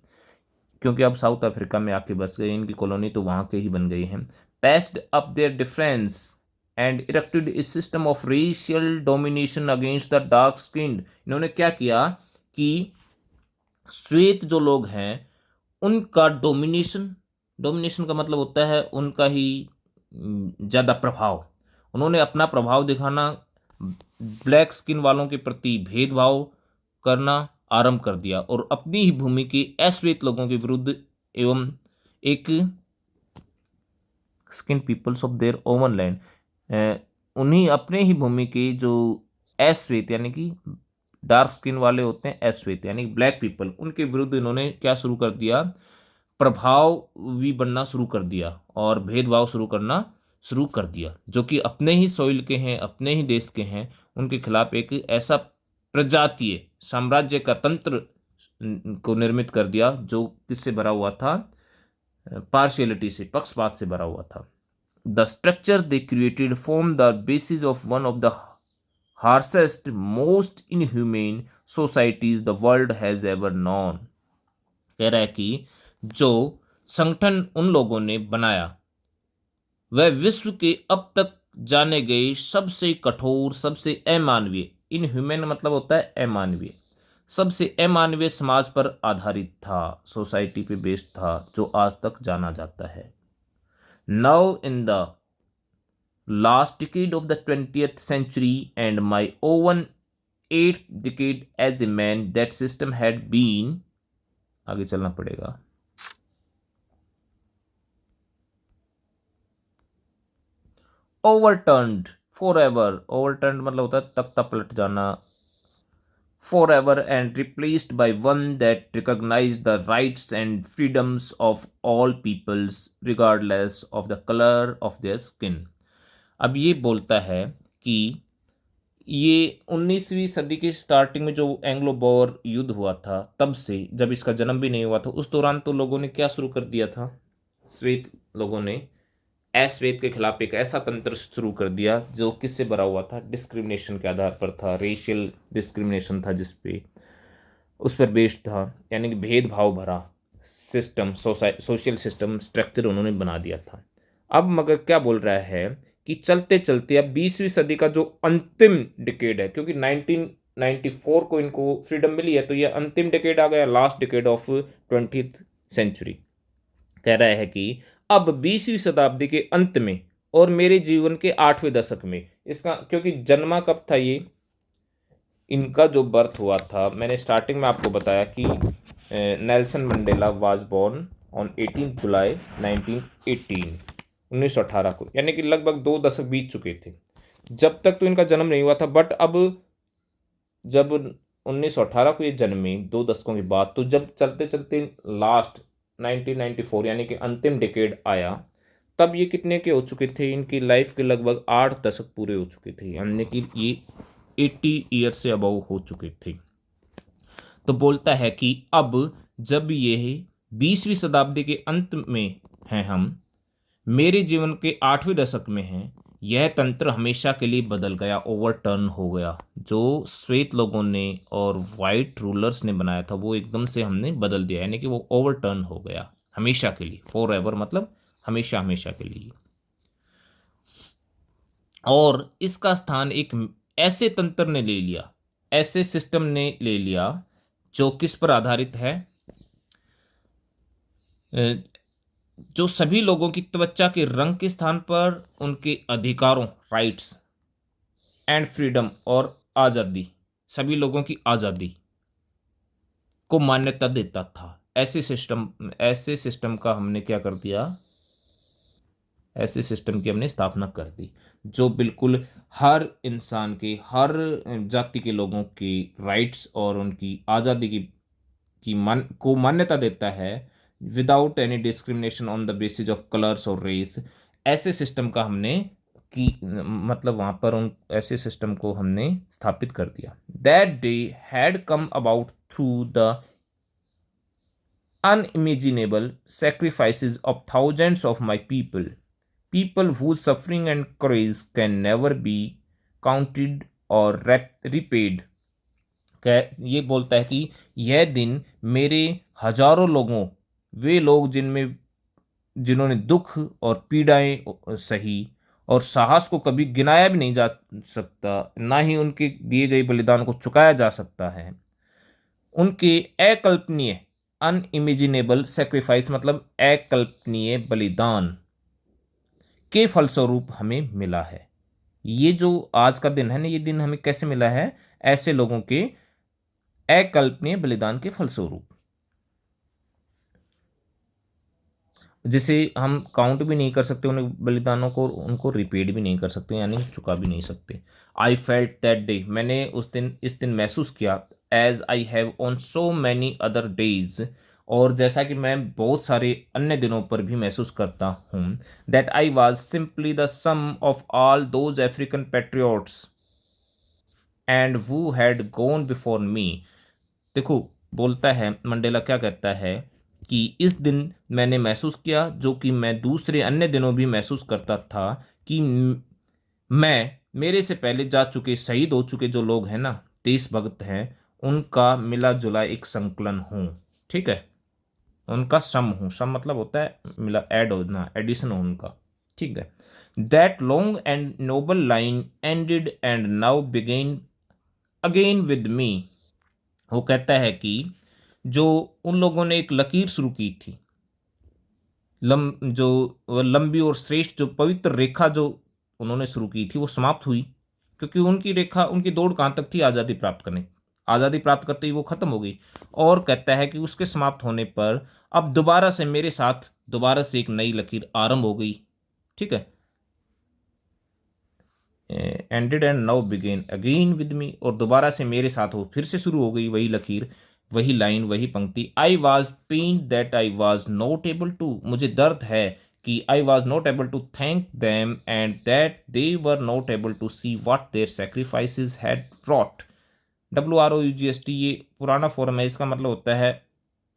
क्योंकि अब साउथ अफ्रीका में आके बस गए, इनकी कॉलोनी तो वहाँ के ही बन गई है। Patched up their difference and erected a system of racial domination against the dark skinned. इन्होंने क्या किया कि श्वेत जो लोग हैं उनका डोमिनेशन, डोमिनेशन का मतलब होता है उनका ही ज़्यादा प्रभाव, उन्होंने अपना प्रभाव दिखाना, ब्लैक स्किन वालों के प्रति भेदभाव करना आरंभ कर दिया और अपनी ही भूमि के अश्वेत लोगों के विरुद्ध एवं एक skin peoples of their own land, उन्हीं अपने ही भूमि के जो अश्वेत यानी कि डार्क स्किन वाले होते हैं, अश्वेत यानी ब्लैक पीपल, उनके विरुद्ध इन्होंने क्या शुरू कर दिया, प्रभाव भी बनना शुरू कर दिया और भेदभाव शुरू करना शुरू कर दिया, जो कि अपने ही सॉइल के हैं, अपने ही देश के हैं, उनके खिलाफ एक ऐसा प्रजातीय साम्राज्य का तंत्र को निर्मित कर दिया जो किससे भरा हुआ था, पार्शियलिटी से, पक्षपात से भरा हुआ था। The structure they created form the basis of one of the harshest most inhuman societies the world has ever known. कह रहा है कि जो संगठन उन लोगों ने बनाया वह विश्व के अब तक जाने गए सबसे कठोर, सबसे अमानवीय, इनह्यूमन मतलब होता है अमानवीय, सबसे अमानवीय समाज पर आधारित था, सोसाइटी पे बेस्ड था, जो आज तक जाना जाता है। Now in the last decade of the 20th century and my own 8th decade as a man, that system had been, आगे चलना पड़ेगा, overturned forever, overturned मतलब होता है तख्ता पलट जाना, forever, and replaced by one that recognized the rights and freedoms of all peoples regardless of the color of their skin। अब ये बोलता है कि ये 19वीं सदी की स्टार्टिंग में जो एंग्लो बोर युद्ध हुआ था, तब से, जब इसका जन्म भी नहीं हुआ था, उस दौरान तो लोगों ने क्या शुरू कर दिया था, श्वेत लोगों ने अश्वेत के खिलाफ एक ऐसा तंत्र शुरू कर दिया जो किससे भरा हुआ था, डिस्क्रिमिनेशन के आधार पर था, रेशियल डिस्क्रिमिनेशन था, जिसपे उस पर बेस्ड था, यानी कि भेदभाव भरा सिस्टम, सोशल सिस्टम स्ट्रक्चर उन्होंने बना दिया था। अब मगर क्या बोल रहा है कि चलते चलते अब 20वीं सदी का जो अंतिम डिकेड है, क्योंकि 1994 को इनको फ्रीडम मिली है, तो ये अंतिम डिकेड आ गया, last decade of 20th century. कह रहा है कि अब 20वीं शताब्दी के अंत में और मेरे जीवन के 8वें दशक में, इसका क्योंकि जन्मा कब था ये, इनका जो बर्थ हुआ था, मैंने स्टार्टिंग में आपको बताया कि Nelson Mandela was born on 18 July 1918 को, यानी कि लगभग 2 दशक बीत चुके थे। जब तक तो इनका जन्म नहीं हुआ था, बट अब जब 1918 को ये जन्मे, 2 दशकों के बाद, तो जब चलते चलते लास्ट 1994 यानी कि अंतिम डिकेड आया, तब ये कितने के हो चुके थे, इनकी लाइफ के लगभग 8 दशक पूरे हो चुके थे, यानी कि ये 80 ईयर से अबव हो चुके थे। तो बोलता है कि अब जब ये 20वीं शताब्दी के अंत में हैं हम, मेरे जीवन के 8वें दशक में हैं, यह तंत्र हमेशा के लिए बदल गया, ओवरटर्न हो गया। जो श्वेत लोगों ने और वाइट रूलर्स ने बनाया था, वो एकदम से हमने बदल दिया, यानी कि वो ओवरटर्न हो गया हमेशा के लिए, फॉर एवर मतलब हमेशा हमेशा के लिए। और इसका स्थान एक ऐसे तंत्र ने ले लिया, ऐसे सिस्टम ने ले लिया, जो किस पर आधारित है, जो सभी लोगों की त्वचा के रंग के स्थान पर उनके अधिकारों, राइट्स एंड फ्रीडम और आज़ादी, सभी लोगों की आज़ादी को मान्यता देता था। ऐसे सिस्टम का हमने क्या कर दिया, ऐसे सिस्टम की हमने स्थापना कर दी, जो बिल्कुल हर इंसान के, हर जाति के लोगों की राइट्स और उनकी आज़ादी को मान्यता देता है, without any discrimination on the basis of colours और रेस। ऐसे सिस्टम का हमने कि मतलब वहाँ पर उन ऐसे सिस्टम को हमने स्थापित कर दिया। That day had come about through the unimaginable sacrifices of thousands of my people whose suffering and courage can never be counted or repaid। ये बोलता है कि यह दिन मेरे हजारों लोगों, वे लोग जिन्होंने दुख और पीड़ाएं सही और साहस को कभी गिनाया भी नहीं जा सकता, ना ही उनके दिए गए बलिदान को चुकाया जा सकता है, उनके अकल्पनीय, अनइमेजिनेबल सेक्रीफाइस मतलब अकल्पनीय बलिदान के फलस्वरूप हमें मिला है। ये जो आज का दिन है ना, ये दिन हमें कैसे मिला है, ऐसे लोगों के अकल्पनीय बलिदान के फलस्वरूप, जिसे हम काउंट भी नहीं कर सकते, उन बलिदानों को, उनको रिपीट भी नहीं कर सकते, यानी चुका भी नहीं सकते। आई फेल्ट दैट डे, मैंने इस दिन महसूस किया, as I have on so many other days, और जैसा कि मैं बहुत सारे अन्य दिनों पर भी महसूस करता हूँ, that I was simply the sum of all those African patriots and who had gone before me। देखो, बोलता है मंडेला, क्या कहता है कि इस दिन मैंने महसूस किया, जो कि मैं दूसरे अन्य दिनों भी महसूस करता था, कि मैं मेरे से पहले जा चुके, शहीद हो चुके जो लोग हैं ना, देशभक्त हैं, उनका मिला जुला एक संकलन हूँ। ठीक है, उनका सम हूँ, सम मतलब होता है मिला, ऐड होना, एडिशन हो उनका। ठीक है, that long and noble line ended and now began again with me. वो कहता है कि जो उन लोगों ने एक लकीर शुरू की थी, जो वह लंबी और श्रेष्ठ जो पवित्र रेखा जो उन्होंने शुरू की थी वो समाप्त हुई, क्योंकि उनकी रेखा, उनकी दौड़ कहाँ तक थी? आज़ादी प्राप्त करने। आज़ादी प्राप्त करते ही वो खत्म हो गई। और कहता है कि उसके समाप्त होने पर अब दोबारा से मेरे साथ दोबारा से एक नई लकीर आरंभ हो गई। ठीक है, ended and now began again with me, और दोबारा से मेरे साथ वो फिर से शुरू हो गई, वही लकीर, वही लाइन, वही पंक्ति। I was pain that I was not able to, मुझे दर्द है कि I was not able to thank them and that they were not able to see what their sacrifices had brought. WROUGST ये पुराना फॉर्म है, इसका मतलब होता है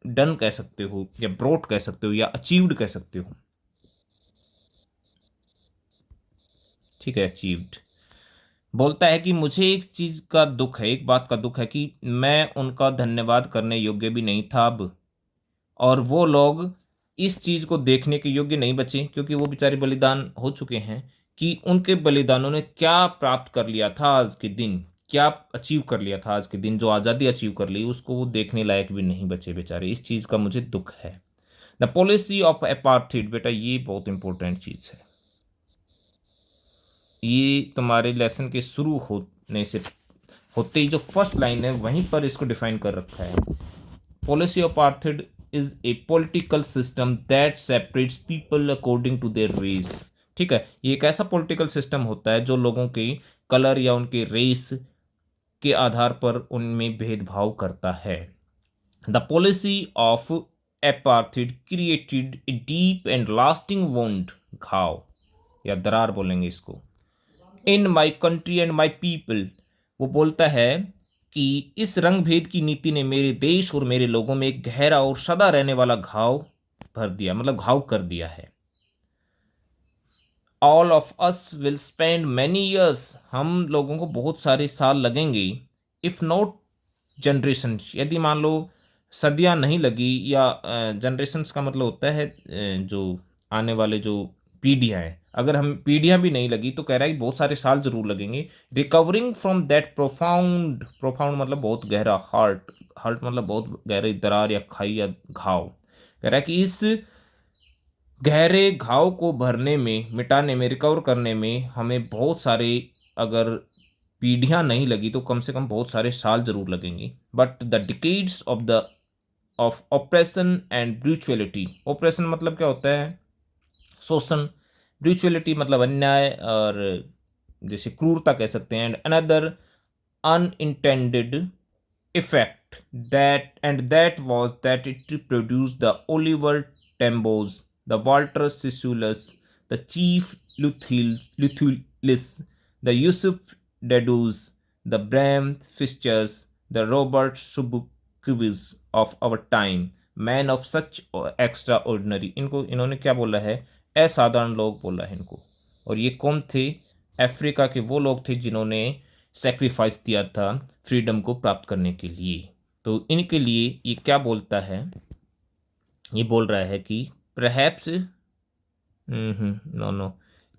डन कह सकते हो, या ब्रोट कह सकते हो, या अचीव्ड कह सकते हो। ठीक है, अचीव्ड। बोलता है कि मुझे एक चीज का दुख है, एक बात का दुख है कि मैं उनका धन्यवाद करने योग्य भी नहीं था अब, और वो लोग इस चीज को देखने के योग्य नहीं बचे, क्योंकि वो बेचारे बलिदान हो चुके हैं, कि उनके बलिदानों ने क्या प्राप्त कर लिया था आज के दिन, क्या अचीव कर लिया था आज के दिन, जो आज़ादी अचीव कर ली, उसको वो देखने लायक भी नहीं बचे बेचारे। इस चीज का मुझे दुख है। द पॉलिसी ऑफ अपार्थाइड, बेटा ये बहुत इंपॉर्टेंट चीज है। ये तुम्हारे लेसन के शुरू होने से होते ही जो फर्स्ट लाइन है वहीं पर इसको डिफाइन कर रखा है। Policy of apartheid is a political system that separates people according to their race. ठीक है, ये एक ऐसा पॉलिटिकल सिस्टम होता है जो लोगों के कलर या उनके रेस के आधार पर उनमें भेदभाव करता है। The policy of apartheid created a deep and lasting wound, घाव या दरार बोलेंगे इसको, in my country and my people. वो बोलता है कि इस रंग भेद की नीति ने मेरे देश और मेरे लोगों में एक गहरा और सदा रहने वाला घाव भर दिया, मतलब घाव कर दिया है। All of us will spend many years, हम लोगों को बहुत सारे साल लगेंगे, इफ नॉट जनरेशन, यदि मान लो सदियां नहीं लगी, या जनरेशन्स का मतलब होता है जो आने वाले जो पीढ़ियां हैं, अगर हम पीढ़ियां भी नहीं लगी तो कह रहा है कि बहुत सारे साल जरूर लगेंगे। Recovering from that profound, profound मतलब बहुत गहरा, हार्ट, हार्ट मतलब बहुत गहरी दरार या खाई या घाव। कह रहा है कि इस गहरे घाव को भरने में, मिटाने में, रिकवर करने में हमें बहुत सारे, अगर पीढ़ियां नहीं लगी तो कम से कम बहुत सारे साल जरूर लगेंगे। But the decades of oppression and brutality, oppression मतलब क्या होता है? शोषण। ब्रूचुअलिटी मतलब अन्याय, और जैसे क्रूरता कह सकते हैं। And another unintended effect that was that it produced the Oliver Tambos, the Walter Sissulus, the Chief Luthulus, the Yusuf Dadus, the Bram Fishers, the Robert Subukivis of our time, man of such extraordinary। इनको इन्होंने क्या बोला है? असाधारण लोग बोला है इनको। और ये कौन थे? अफ्रीका के वो लोग थे जिन्होंने सेक्रीफाइस दिया था फ्रीडम को प्राप्त करने के लिए। तो इनके लिए ये क्या बोलता है? ये बोल रहा है कि परहैप्स, नो नो,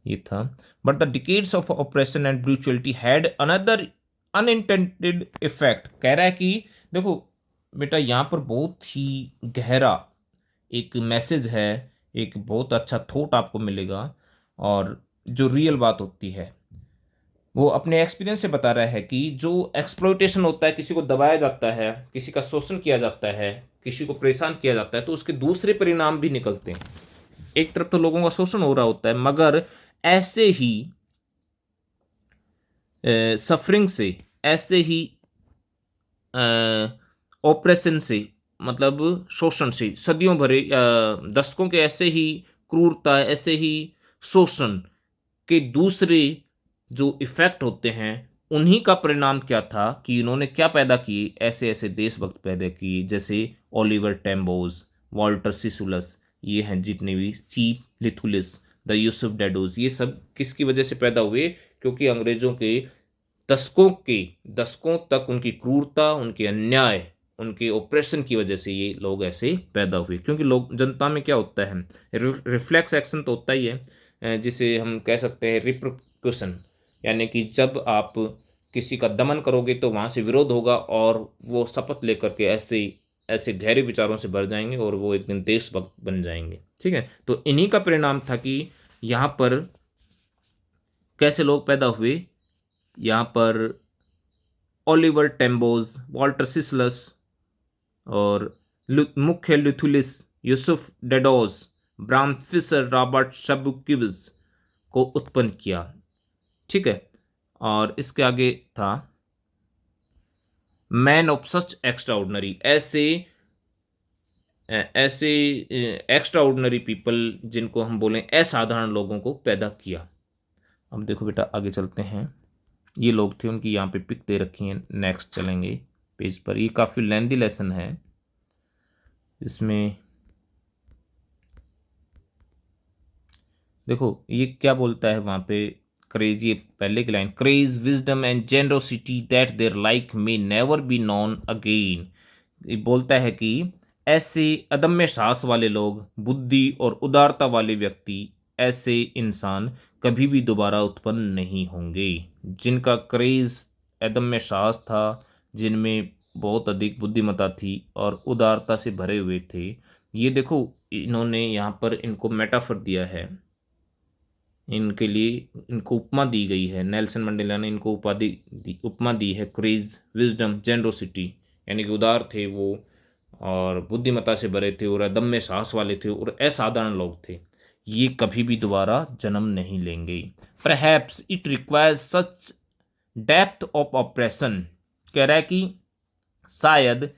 ये था, but the decades of oppression and brutality had another unintended effect. कह रहा है कि देखो बेटा, यहाँ पर बहुत ही गहरा एक मैसेज है, एक बहुत अच्छा थॉट आपको मिलेगा, और जो रियल बात होती है वो अपने एक्सपीरियंस से बता रहा है कि जो एक्सप्लॉइटेशन होता है, किसी को दबाया जाता है, किसी का शोषण किया जाता है, किसी को परेशान किया जाता है, तो उसके दूसरे परिणाम भी निकलते हैं। एक तरफ तो लोगों का शोषण हो रहा होता है, मगर ऐसे ही सफरिंग से, ऐसे ही ऑपरेशन से, मतलब शोषण से, सदियों भरे दशकों के ऐसे ही क्रूरता, ऐसे ही शोषण के दूसरे जो इफेक्ट होते हैं, उन्हीं का परिणाम क्या था कि इन्होंने क्या पैदा किए? ऐसे ऐसे देशभक्त पैदा किए, जैसे ओलिवर टेम्बोज, वॉल्टर सिसुलस, ये हैं जितने भी, चीफ लिथुलिस, द यूसुफ डेडोज, ये सब किसकी वजह से पैदा हुए? क्योंकि अंग्रेजों के दशकों तक उनकी क्रूरता, उनके अन्याय, उनके ऑपरेशन की वजह से ये लोग ऐसे पैदा हुए। क्योंकि लोग, जनता में क्या होता है, रिफ्लेक्स एक्शन तो होता ही है, जिसे हम कह सकते हैं रिप्रिकॉशन, यानी कि जब आप किसी का दमन करोगे तो वहाँ से विरोध होगा और वो शपथ लेकर के ऐसे ऐसे गहरे विचारों से भर जाएंगे और वो एक दिन देशभक्त बन जाएंगे। ठीक है, तो इन्हीं का परिणाम था कि यहाँ पर कैसे लोग पैदा हुए। यहाँ पर ओलिवर टेम्बोज, वॉल्टर सिसलस और मुख्य लिथुलिस, यूसुफ डेडोस, ब्राम फिशर, रॉबर्ट शबुकिविज को उत्पन्न किया। ठीक है, और इसके आगे था मैन ऑफ सच एक्स्ट्राऑर्डिनरी, ऐसे ऐसे एक्स्ट्राऑर्डिनरी पीपल जिनको हम बोलें असाधारण लोगों को पैदा किया। अब देखो बेटा आगे चलते हैं। ये लोग थे, उनकी यहाँ पे पिक दे रखी है। नेक्स्ट चलेंगे पेज पर। ये काफ़ी लेंदी लेसन है, इसमें देखो ये क्या बोलता है वहाँ पे। क्रेज, ये पहले की लाइन, great wisdom and generosity that their like may never be known again. ये बोलता है कि ऐसे अदम्य साहस वाले लोग, बुद्धि और उदारता वाले व्यक्ति, ऐसे इंसान कभी भी दोबारा उत्पन्न नहीं होंगे। जिनका क्रेज अदम्य साहस था, जिनमें बहुत अधिक बुद्धिमत्ता थी और उदारता से भरे हुए थे। ये देखो इन्होंने यहाँ पर इनको मेटाफर दिया है, इनके लिए इनको उपमा दी गई है। नेल्सन मंडेला ने इनको उपमा दी है, क्रेज, विजडम, जेनरोसिटी, यानी कि उदार थे वो और बुद्धिमत्ता से भरे थे और अदम्य साहस वाले थे और असाधारण लोग थे। ये कभी भी दोबारा जन्म नहीं लेंगे। Perhaps it requires such depth of operation. कह रहा है कि शायद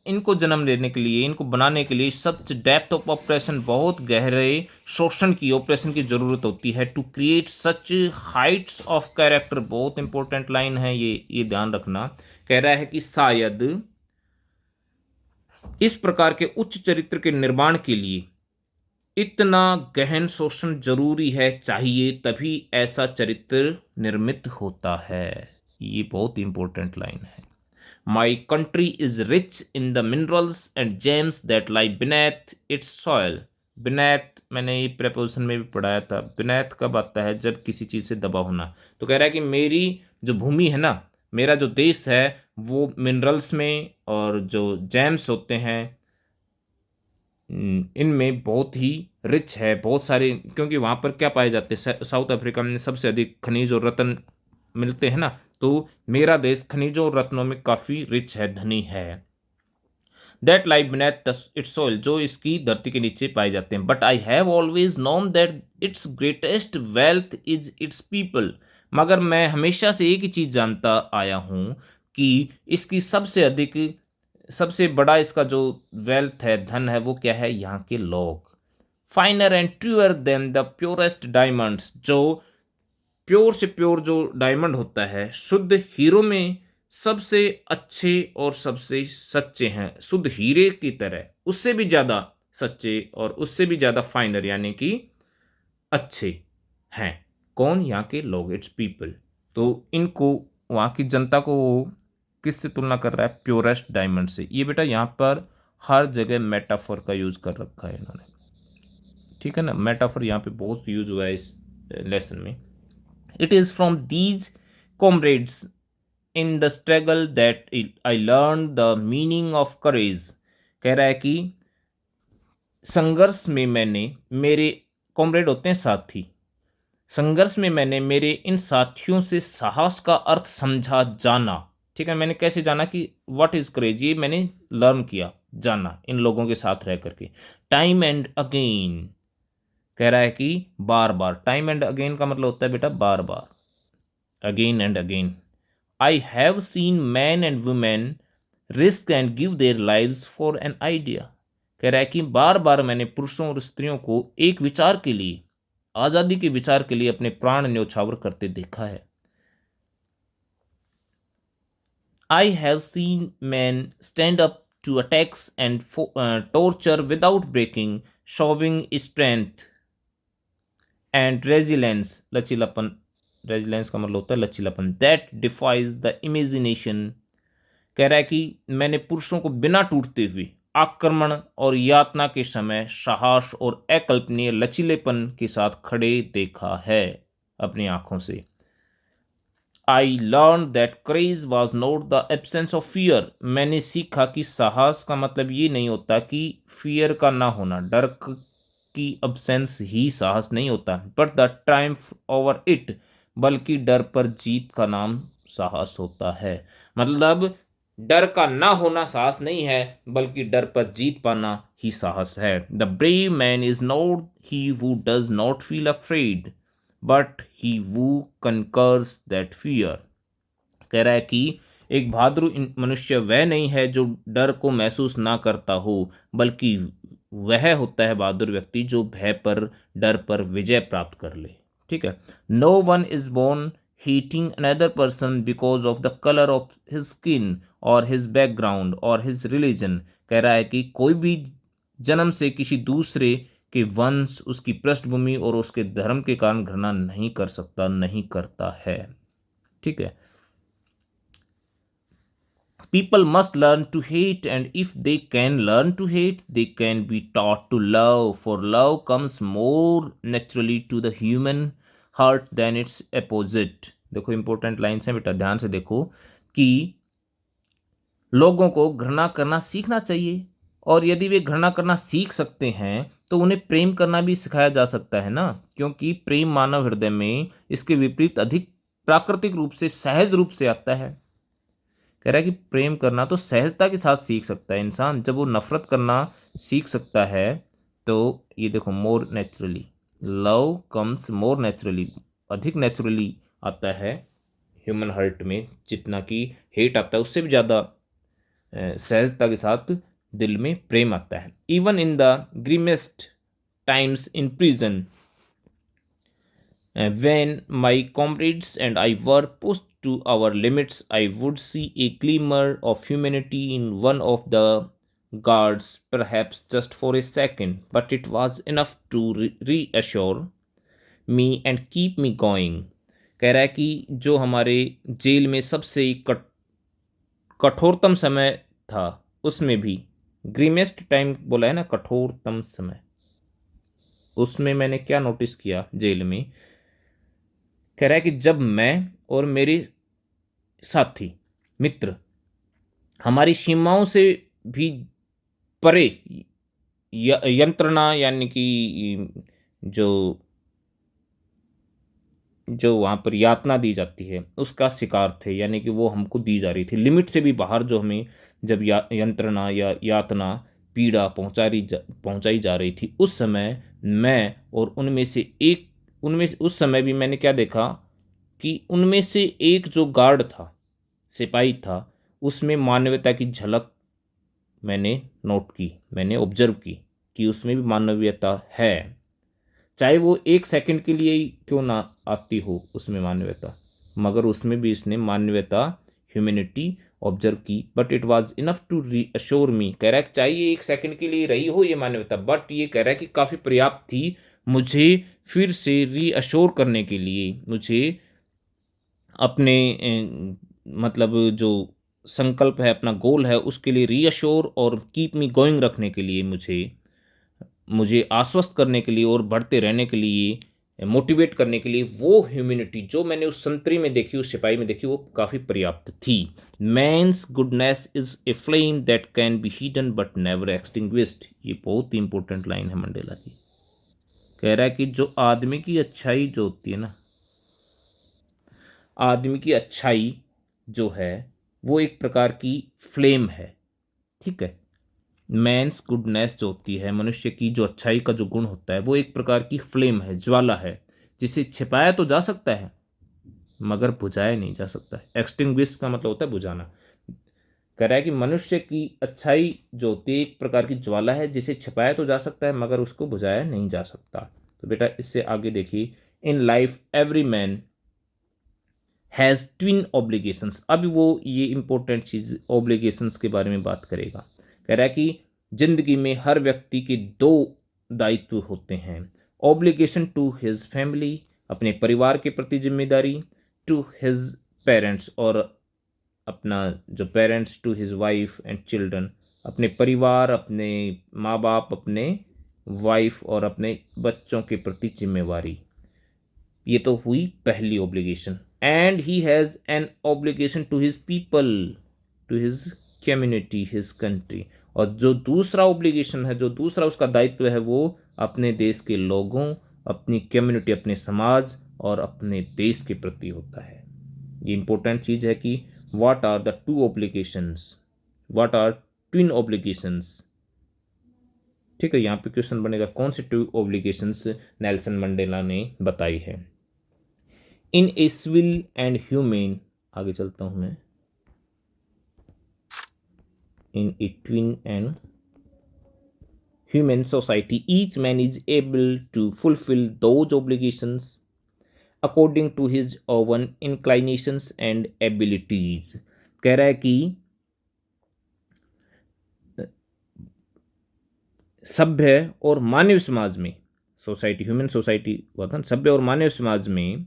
इनको जन्म लेने के लिए, इनको बनाने के लिए सच डेप्थ ऑफ ऑपरेशन, बहुत गहरे शोषण की, ऑपरेशन की जरूरत होती है। To create such heights of character, बहुत इंपॉर्टेंट लाइन है ये ध्यान रखना। कह रहा है कि शायद इस प्रकार के उच्च चरित्र के निर्माण के लिए इतना गहन शोषण जरूरी है, चाहिए, तभी ऐसा चरित्र निर्मित होता है। ये बहुत इंपॉर्टेंट लाइन है। My country is rich in the minerals and gems that lie beneath its soil. beneath मैंने ये preposition में भी पढ़ाया था। beneath कब आता है? जब किसी चीज़ से दबा होना। तो कह रहा है कि मेरी जो भूमि है ना, मेरा जो देश है, वो मिनरल्स में और जो जेम्स होते हैं इनमें बहुत ही रिच है, बहुत सारे। क्योंकि वहाँ पर क्या पाए जाते हैं, साउथ अफ्रीका में सबसे अधिक खनिज और रत्न मिलते हैं ना, तो मेरा देश खनिजों और रत्नों में काफ़ी रिच है, धनी है। That lie beneath it's soil, जो इसकी धरती के नीचे पाए जाते हैं। But I have always known that it's greatest wealth is it's people, मगर मैं हमेशा से एक ही चीज़ जानता आया हूँ कि इसकी सबसे अधिक, सबसे बड़ा इसका जो वेल्थ है, धन है, वो क्या है? यहाँ के लोग। Finer and truer than the purest diamonds, जो प्योर से प्योर जो डायमंड होता है, शुद्ध हीरो में सबसे अच्छे और सबसे सच्चे हैं, शुद्ध हीरे की तरह, उससे भी ज़्यादा सच्चे और उससे भी ज़्यादा फाइनर, यानी कि अच्छे हैं। कौन? यहाँ के लोग, इट्स पीपल। तो इनको, वहाँ की जनता को वो किससे तुलना कर रहा है? प्योरेस्ट डायमंड से। ये बेटा यहाँ पर हर जगह मेटाफर का यूज कर रखा है इन्होंने। ठीक है ना, मेटाफर यहाँ पे बहुत यूज हुआ है इस लेसन में। It is from these comrades in the struggle that I learn the meaning of courage. कह रहा है कि संघर्ष में मैंने, मेरे कॉमरेड होते हैं साथी, संघर्ष में मैंने मेरे इन साथियों से साहस का अर्थ समझा, जाना। ठीक है, मैंने कैसे जाना कि व्हाट इज करेज, ये मैंने लर्न किया, जाना इन लोगों के साथ रह करके। टाइम एंड अगेन, कह रहा है कि बार बार। टाइम एंड अगेन का मतलब होता है बेटा बार बार, again and again. I have seen man and women risk and give their lives for an idea. कह रहा है कि बार बार मैंने पुरुषों और स्त्रियों को एक विचार के लिए, आजादी के विचार के लिए अपने प्राण न्योछावर करते देखा है। I have seen men stand up to attacks and torture without breaking, showing strength and resilience, लचीलापन। रेजिलेंस का मतलब होता है लचीलापन। That defies the imagination. कह रहा है कि मैंने पुरुषों को बिना टूटते हुए आक्रमण और यातना के समय साहस और अकल्पनीय लचीलेपन के साथ खड़े देखा है अपनी आंखों से। I learn that courage was not the absence of fear. मैंने सीखा कि साहस का मतलब ये नहीं होता कि फियर का ना होना, डर की अब्सेंस ही साहस नहीं होता, but the Triumph over it, बल्कि डर पर जीत का नाम साहस होता है। मतलब डर का ना होना साहस नहीं है, बल्कि डर पर जीत पाना ही साहस है। The brave man is not he who does not feel afraid, but he who conquers that fear. कह रहा है कि एक बहादुर मनुष्य वह नहीं है जो डर को महसूस ना करता हो, बल्कि वह होता है बहादुर व्यक्ति जो भय पर, डर पर विजय प्राप्त कर ले। ठीक है। No one is born hating another person because of the colour of his skin or his background or his religion. कह रहा है कि कोई भी जन्म से किसी दूसरे के वंश, उसकी पृष्ठभूमि और उसके धर्म के कारण घृणा नहीं कर सकता, नहीं करता है। ठीक है। People must learn to hate, and if they can learn to hate, they can be taught to love, for love comes more naturally to the human heart than its opposite। देखो इंपॉर्टेंट लाइन्स हैं बेटा, ध्यान से देखो कि लोगों को घृणा करना सीखना चाहिए, और यदि वे घृणा करना सीख सकते हैं तो उन्हें प्रेम करना भी सिखाया जा सकता है ना, क्योंकि प्रेम मानव हृदय में इसके विपरीत अधिक प्राकृतिक रूप से, सहज रूप से आता है। कह रहा है कि प्रेम करना तो सहजता के साथ सीख सकता है इंसान। जब वो नफरत करना सीख सकता है तो ये देखो, मोर नेचुरली, लव कम्स मोर नेचुरली, अधिक नेचुरली आता है ह्यूमन हार्ट में, जितना कि हेट आता है उससे भी ज़्यादा सहजता के साथ दिल में प्रेम आता है। Even in the grimmest times in prison, when my comrades and I were pushed to our limits, I would see a glimmer of humanity in one of the guards, perhaps just for a second, but it was enough to reassure me and keep me going। कह रहा है कि जो हमारे jail में सबसे कठोरतम समय था, उसमें भी, ग्रीमेस्ट टाइम बोला है ना, कठोरतम समय, उसमें मैंने क्या नोटिस किया जेल में। कह रहा है कि जब मैं और मेरे साथी मित्र हमारी सीमाओं से भी परे यंत्रणा, यानी कि जो जो वहाँ पर यातना दी जाती है उसका शिकार थे, यानी कि वो हमको दी जा रही थी लिमिट से भी बाहर, जो हमें जब यंत्रणा या यातना, पीड़ा पहुंचाई जा रही थी, उस समय मैं और उनमें से उस समय भी मैंने क्या देखा कि उनमें से एक जो गार्ड था, सिपाही था, उसमें मानवता की झलक मैंने नोट की, मैंने ऑब्जर्व की कि उसमें भी मानवीयता है, चाहे वो एक सेकंड के लिए ही क्यों ना आती हो उसमें मानवता, मगर उसमें भी इसने मानवता, ह्यूमैनिटी ऑब्जर्व की। But it was enough to reassure me. कह रहा है चाहिए एक सेकंड के लिए रही हो ये मानवता, बट ये कह रहा है कि काफ़ी पर्याप्त थी मुझे फिर से रीअश्योर करने के लिए, मुझे अपने मतलब जो संकल्प है, अपना गोल है, उसके लिए रीअश्योर और कीप मी गोइंग रखने के लिए, मुझे मुझे आश्वस्त करने के लिए और बढ़ते रहने के लिए मोटिवेट करने के लिए, वो ह्यूमैनिटी जो मैंने उस संतरी में देखी, उस सिपाही में देखी, वो काफ़ी पर्याप्त थी। Man's goodness is a flame that can be hidden but never extinguished. ये बहुत ही इंपॉर्टेंट लाइन है मंडेला की। कह रहा है कि जो आदमी की अच्छाई जो होती है ना, आदमी की अच्छाई जो है वो एक प्रकार की फ्लेम है। ठीक है। मैंस गुडनेस जो होती है, मनुष्य की जो अच्छाई का जो गुण होता है, वो एक प्रकार की फ्लेम है, ज्वाला है, जिसे छिपाया तो जा सकता है मगर बुझाया नहीं जा सकता है। एक्सटिंग्विश का मतलब होता है बुझाना। कह रहा है कि मनुष्य की अच्छाई जो होती है एक प्रकार की ज्वाला है, जिसे छिपाया तो जा सकता है मगर उसको बुझाया नहीं जा सकता। तो बेटा इससे आगे देखिए, in life every man has twin obligations. अब वो ये इंपॉर्टेंट चीज़ ऑब्लिगेशंस के बारे में बात करेगा। कह रहा है कि जिंदगी में हर व्यक्ति के दो दायित्व होते हैं। ऑब्लिगेशन टू हिज फैमिली, अपने परिवार के प्रति जिम्मेदारी, टू हिज पेरेंट्स, और अपना जो parents, to his wife and children, अपने परिवार, अपने माँ बाप, अपने वाइफ और अपने बच्चों के प्रति जिम्मेवारी। ये तो हुई पहली obligation. and he has an obligation to his people, to his community, his country। और जो दूसरा ऑब्लिगेशन है, जो दूसरा उसका दायित्व है, वो अपने देश के लोगों, अपनी कम्युनिटी, अपने समाज और अपने देश के प्रति होता है। ये इंपॉर्टेंट चीज है कि what are the two obligations, what are twin obligations. ठीक है, यहाँ पे क्वेश्चन बनेगा कौन सी टू ऑब्लिगेशंस नेल्सन मंडेला ने बताई है। In a civil and human, आगे चलता हूं मैं, in a twin and human society, each man is able to fulfill those obligations according to his own inclinations and abilities। कह रहा है कि सभ्य और मानव समाज में, सोसाइटी, ह्यूमन सोसाइटी हुआ था, सभ्य और मानव समाज में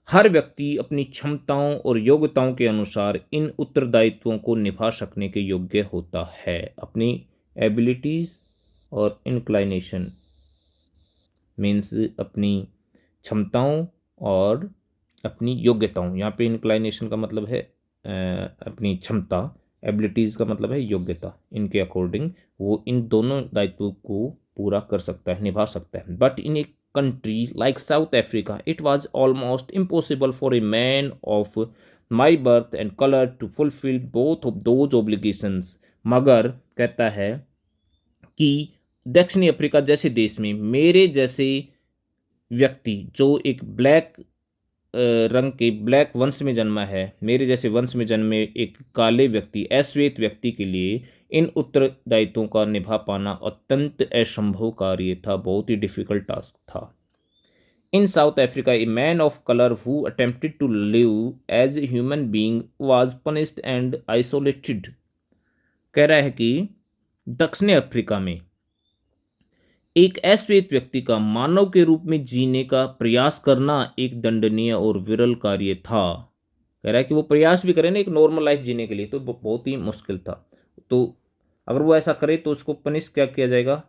हर व्यक्ति अपनी क्षमताओं और योग्यताओं के अनुसार इन उत्तरदायित्वों को निभा सकने के योग्य होता है। अपनी एबिलिटीज और इंक्लाइनेशन मीन्स अपनी क्षमताओं और अपनी योग्यताओं। यहाँ पे इंक्लाइनेशन का मतलब है अपनी क्षमता, एबिलिटीज़ का मतलब है योग्यता। इनके अकॉर्डिंग वो इन दोनों दायित्वों को पूरा कर सकता है, निभा सकता है। But in A country like South Africa, it was almost impossible for a man of my birth and color to fulfill both of those obligations। मगर कहता है कि दक्षिणी अफ्रीका जैसे देश में मेरे जैसे व्यक्ति, जो एक ब्लैक रंग के ब्लैक वंश में जन्मा है, मेरे जैसे वंश में जन्मे एक काले व्यक्ति, अश्वेत व्यक्ति के लिए इन उत्तरदायित्वों का निभा पाना अत्यंत असंभव कार्य था, बहुत ही डिफिकल्ट टास्क था। In South Africa a man of colour who attempted to live as a human being was punished and isolated. कह रहा है कि दक्षिण अफ्रीका में एक अश्वेत व्यक्ति का मानव के रूप में जीने का प्रयास करना एक दंडनीय और विरल कार्य था। कह रहा है कि वो प्रयास भी करे ना एक नॉर्मल लाइफ जीने के लिए, तो बहुत ही मुश्किल था। तो अगर वो ऐसा करे तो उसको पनिश क्या किया जाएगा,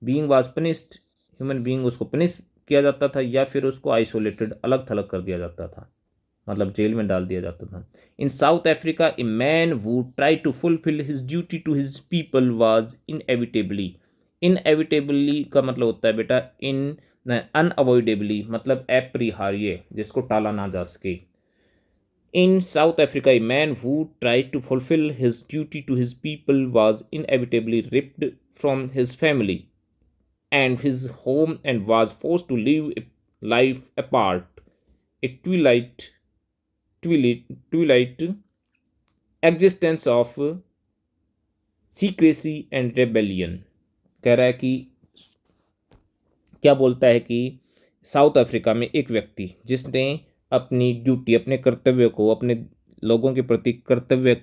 being was punished, human being, उसको पनिश किया जाता था या फिर उसको आइसोलेटेड, अलग थलग कर दिया जाता था, मतलब जेल में डाल दिया जाता था। In South Africa a man who try to fulfil his duty to his people was inevitably. Inevitably का मतलब होता है बेटा इन अनअवॉइडेबली, मतलब अपरिहार्य, जिसको टाला ना जा सके। In South Africa a man who try to fulfil his duty to his people was inevitably ripped from his family and his home and was forced to live a life apart, a twilight existence of secrecy and rebellion। कह रहा है कि क्या बोलता है कि south Africa में एक व्यक्ति जिसने अपनी ड्यूटी, अपने कर्तव्य को, अपने लोगों के प्रति कर्तव्य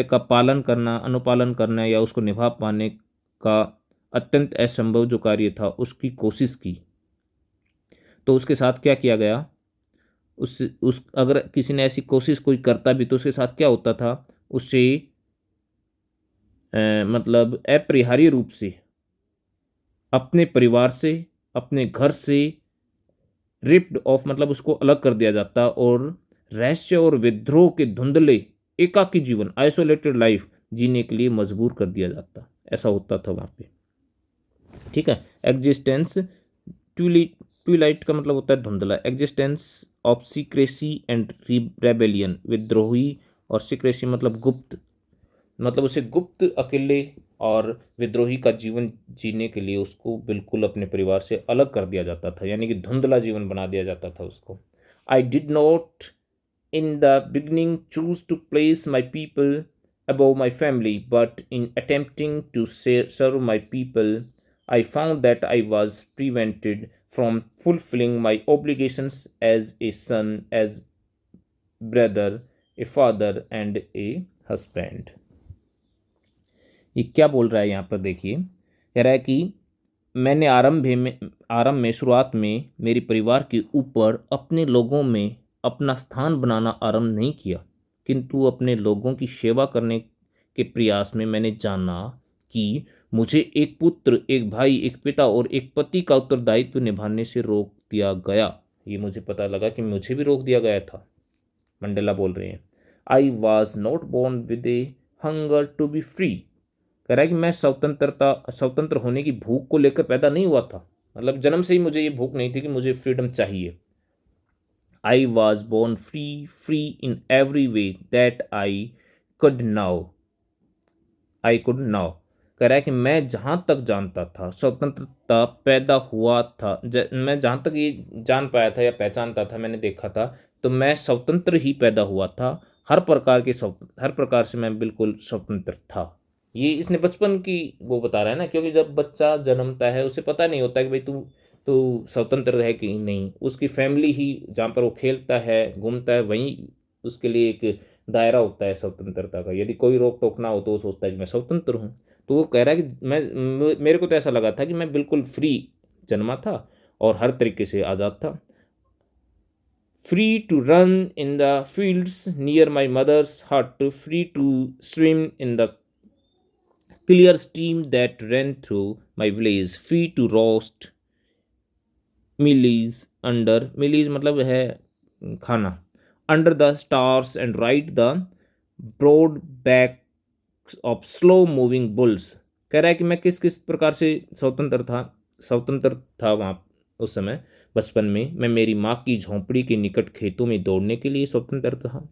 का पालन करना, अनुपालन करना या उसको निभा पाने का अत्यंत असंभव जो कार्य था उसकी कोशिश की, तो उसके साथ क्या किया गया, उस अगर किसी ने ऐसी कोशिश कोई करता भी तो उसके साथ क्या होता था, उसे मतलब अपरिहार्य रूप से अपने परिवार से, अपने घर से रिप्ड ऑफ, मतलब उसको अलग कर दिया जाता और रहस्य और विद्रोह के धुंधले एकाकी जीवन, आइसोलेटेड लाइफ जीने के लिए मजबूर कर दिया जाता। ऐसा होता था वहाँ पे। ठीक है, एग्जिस्टेंस ट्विलाइट का मतलब होता है धुंधला, existence of secrecy and rebellion, विद्रोही और सीक्रेसी मतलब गुप्त, मतलब उसे गुप्त, अकेले और विद्रोही का जीवन जीने के लिए उसको बिल्कुल अपने परिवार से अलग कर दिया जाता था, यानी कि धुंधला जीवन बना दिया जाता था उसको। I did not in the beginning choose to place my people above my family, but in attempting to serve my people, I found that I was prevented from fulfilling my obligations as a son, as brother, a father, and a husband। ये क्या बोल रहा है यहाँ पर देखिए, कह रहा है कि मैंने आरंभ में शुरुआत में मेरे परिवार के ऊपर अपने लोगों में अपना स्थान बनाना आरंभ नहीं किया, किंतु अपने लोगों की सेवा करने के प्रयास में मैंने जाना कि मुझे एक पुत्र, एक भाई, एक पिता और एक पति का उत्तरदायित्व निभाने से रोक दिया गया। ये मुझे पता लगा कि मुझे भी रोक दिया गया था। मंडेला बोल रहे हैं, I was not born with a hunger to be free. कह रहा है कि मैं स्वतंत्र होने की भूख को लेकर पैदा नहीं हुआ था, मतलब जन्म से ही मुझे ये भूख नहीं थी कि मुझे फ्रीडम चाहिए। I was born free, free in every way that could now I could now. कह रहा है कि मैं जहाँ तक जानता था स्वतंत्रता पैदा हुआ था, मैं जहाँ तक ये जान पाया था या पहचानता था, मैंने देखा था, तो मैं स्वतंत्र ही पैदा हुआ था। हर प्रकार से मैं बिल्कुल स्वतंत्र था। ये इसने बचपन की वो बता रहा है ना, क्योंकि जब बच्चा जन्मता है उसे पता नहीं होता कि भाई तू तू स्वतंत्र है कि नहीं। उसकी फैमिली ही जहाँ पर वो खेलता है घूमता है वहीं उसके लिए एक दायरा होता है स्वतंत्रता का। यदि कोई रोक टोक ना हो तो वो सोचता है कि मैं स्वतंत्र हूँ। तो वो कह रहा है कि मेरे को तो ऐसा लगा था कि मैं बिल्कुल फ्री जन्मा था और हर तरीके से आज़ाद था। Free to run in the fields near my mother's hut, free to swim in the clear stream that ran through my village, free to roast mealies under, mealies मतलब है खाना, under the stars and ride the broad back of slow moving bulls. कह रहा है कि मैं किस किस प्रकार से स्वतंत्र था वहाँ उस समय बचपन में। मैं मेरी माँ की झोंपड़ी के निकट खेतों में दौड़ने के लिए स्वतंत्र था,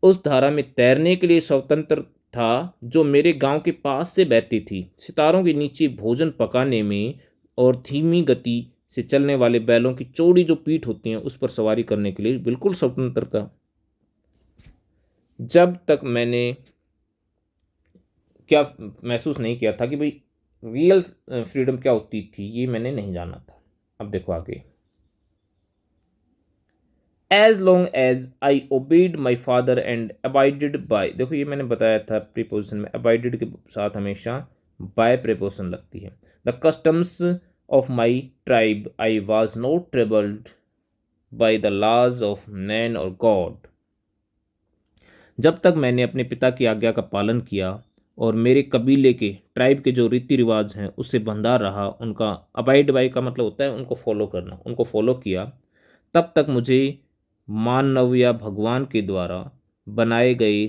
उस धारा में तैरने के लिए स्वतंत्र था जो मेरे गांव के पास से बहती थी, सितारों के नीचे भोजन पकाने में और धीमी गति से चलने वाले बैलों की चौड़ी जो पीठ होती है उस पर सवारी करने के लिए बिल्कुल स्वतंत्र था। जब तक मैंने क्या महसूस नहीं किया था कि भाई रियल फ्रीडम क्या होती थी, ये मैंने नहीं जाना था। अब देखो आगे, as long as I obeyed my father and abided by. देखो ये मैंने बताया था प्रीपोजिशन में अबाइडेड के साथ हमेशा बाय प्रीपोजिशन लगती है। The customs of my tribe I was not troubled by the laws of man और गॉड। जब तक मैंने अपने पिता की आज्ञा का पालन किया और मेरे कबीले के ट्राइब के जो रीति रिवाज हैं उससे बंधा रहा, उनका अबाइड बाई का मतलब होता है उनको फॉलो करना, उनको फॉलो किया, तब तक मुझे मानव या भगवान के द्वारा बनाए गए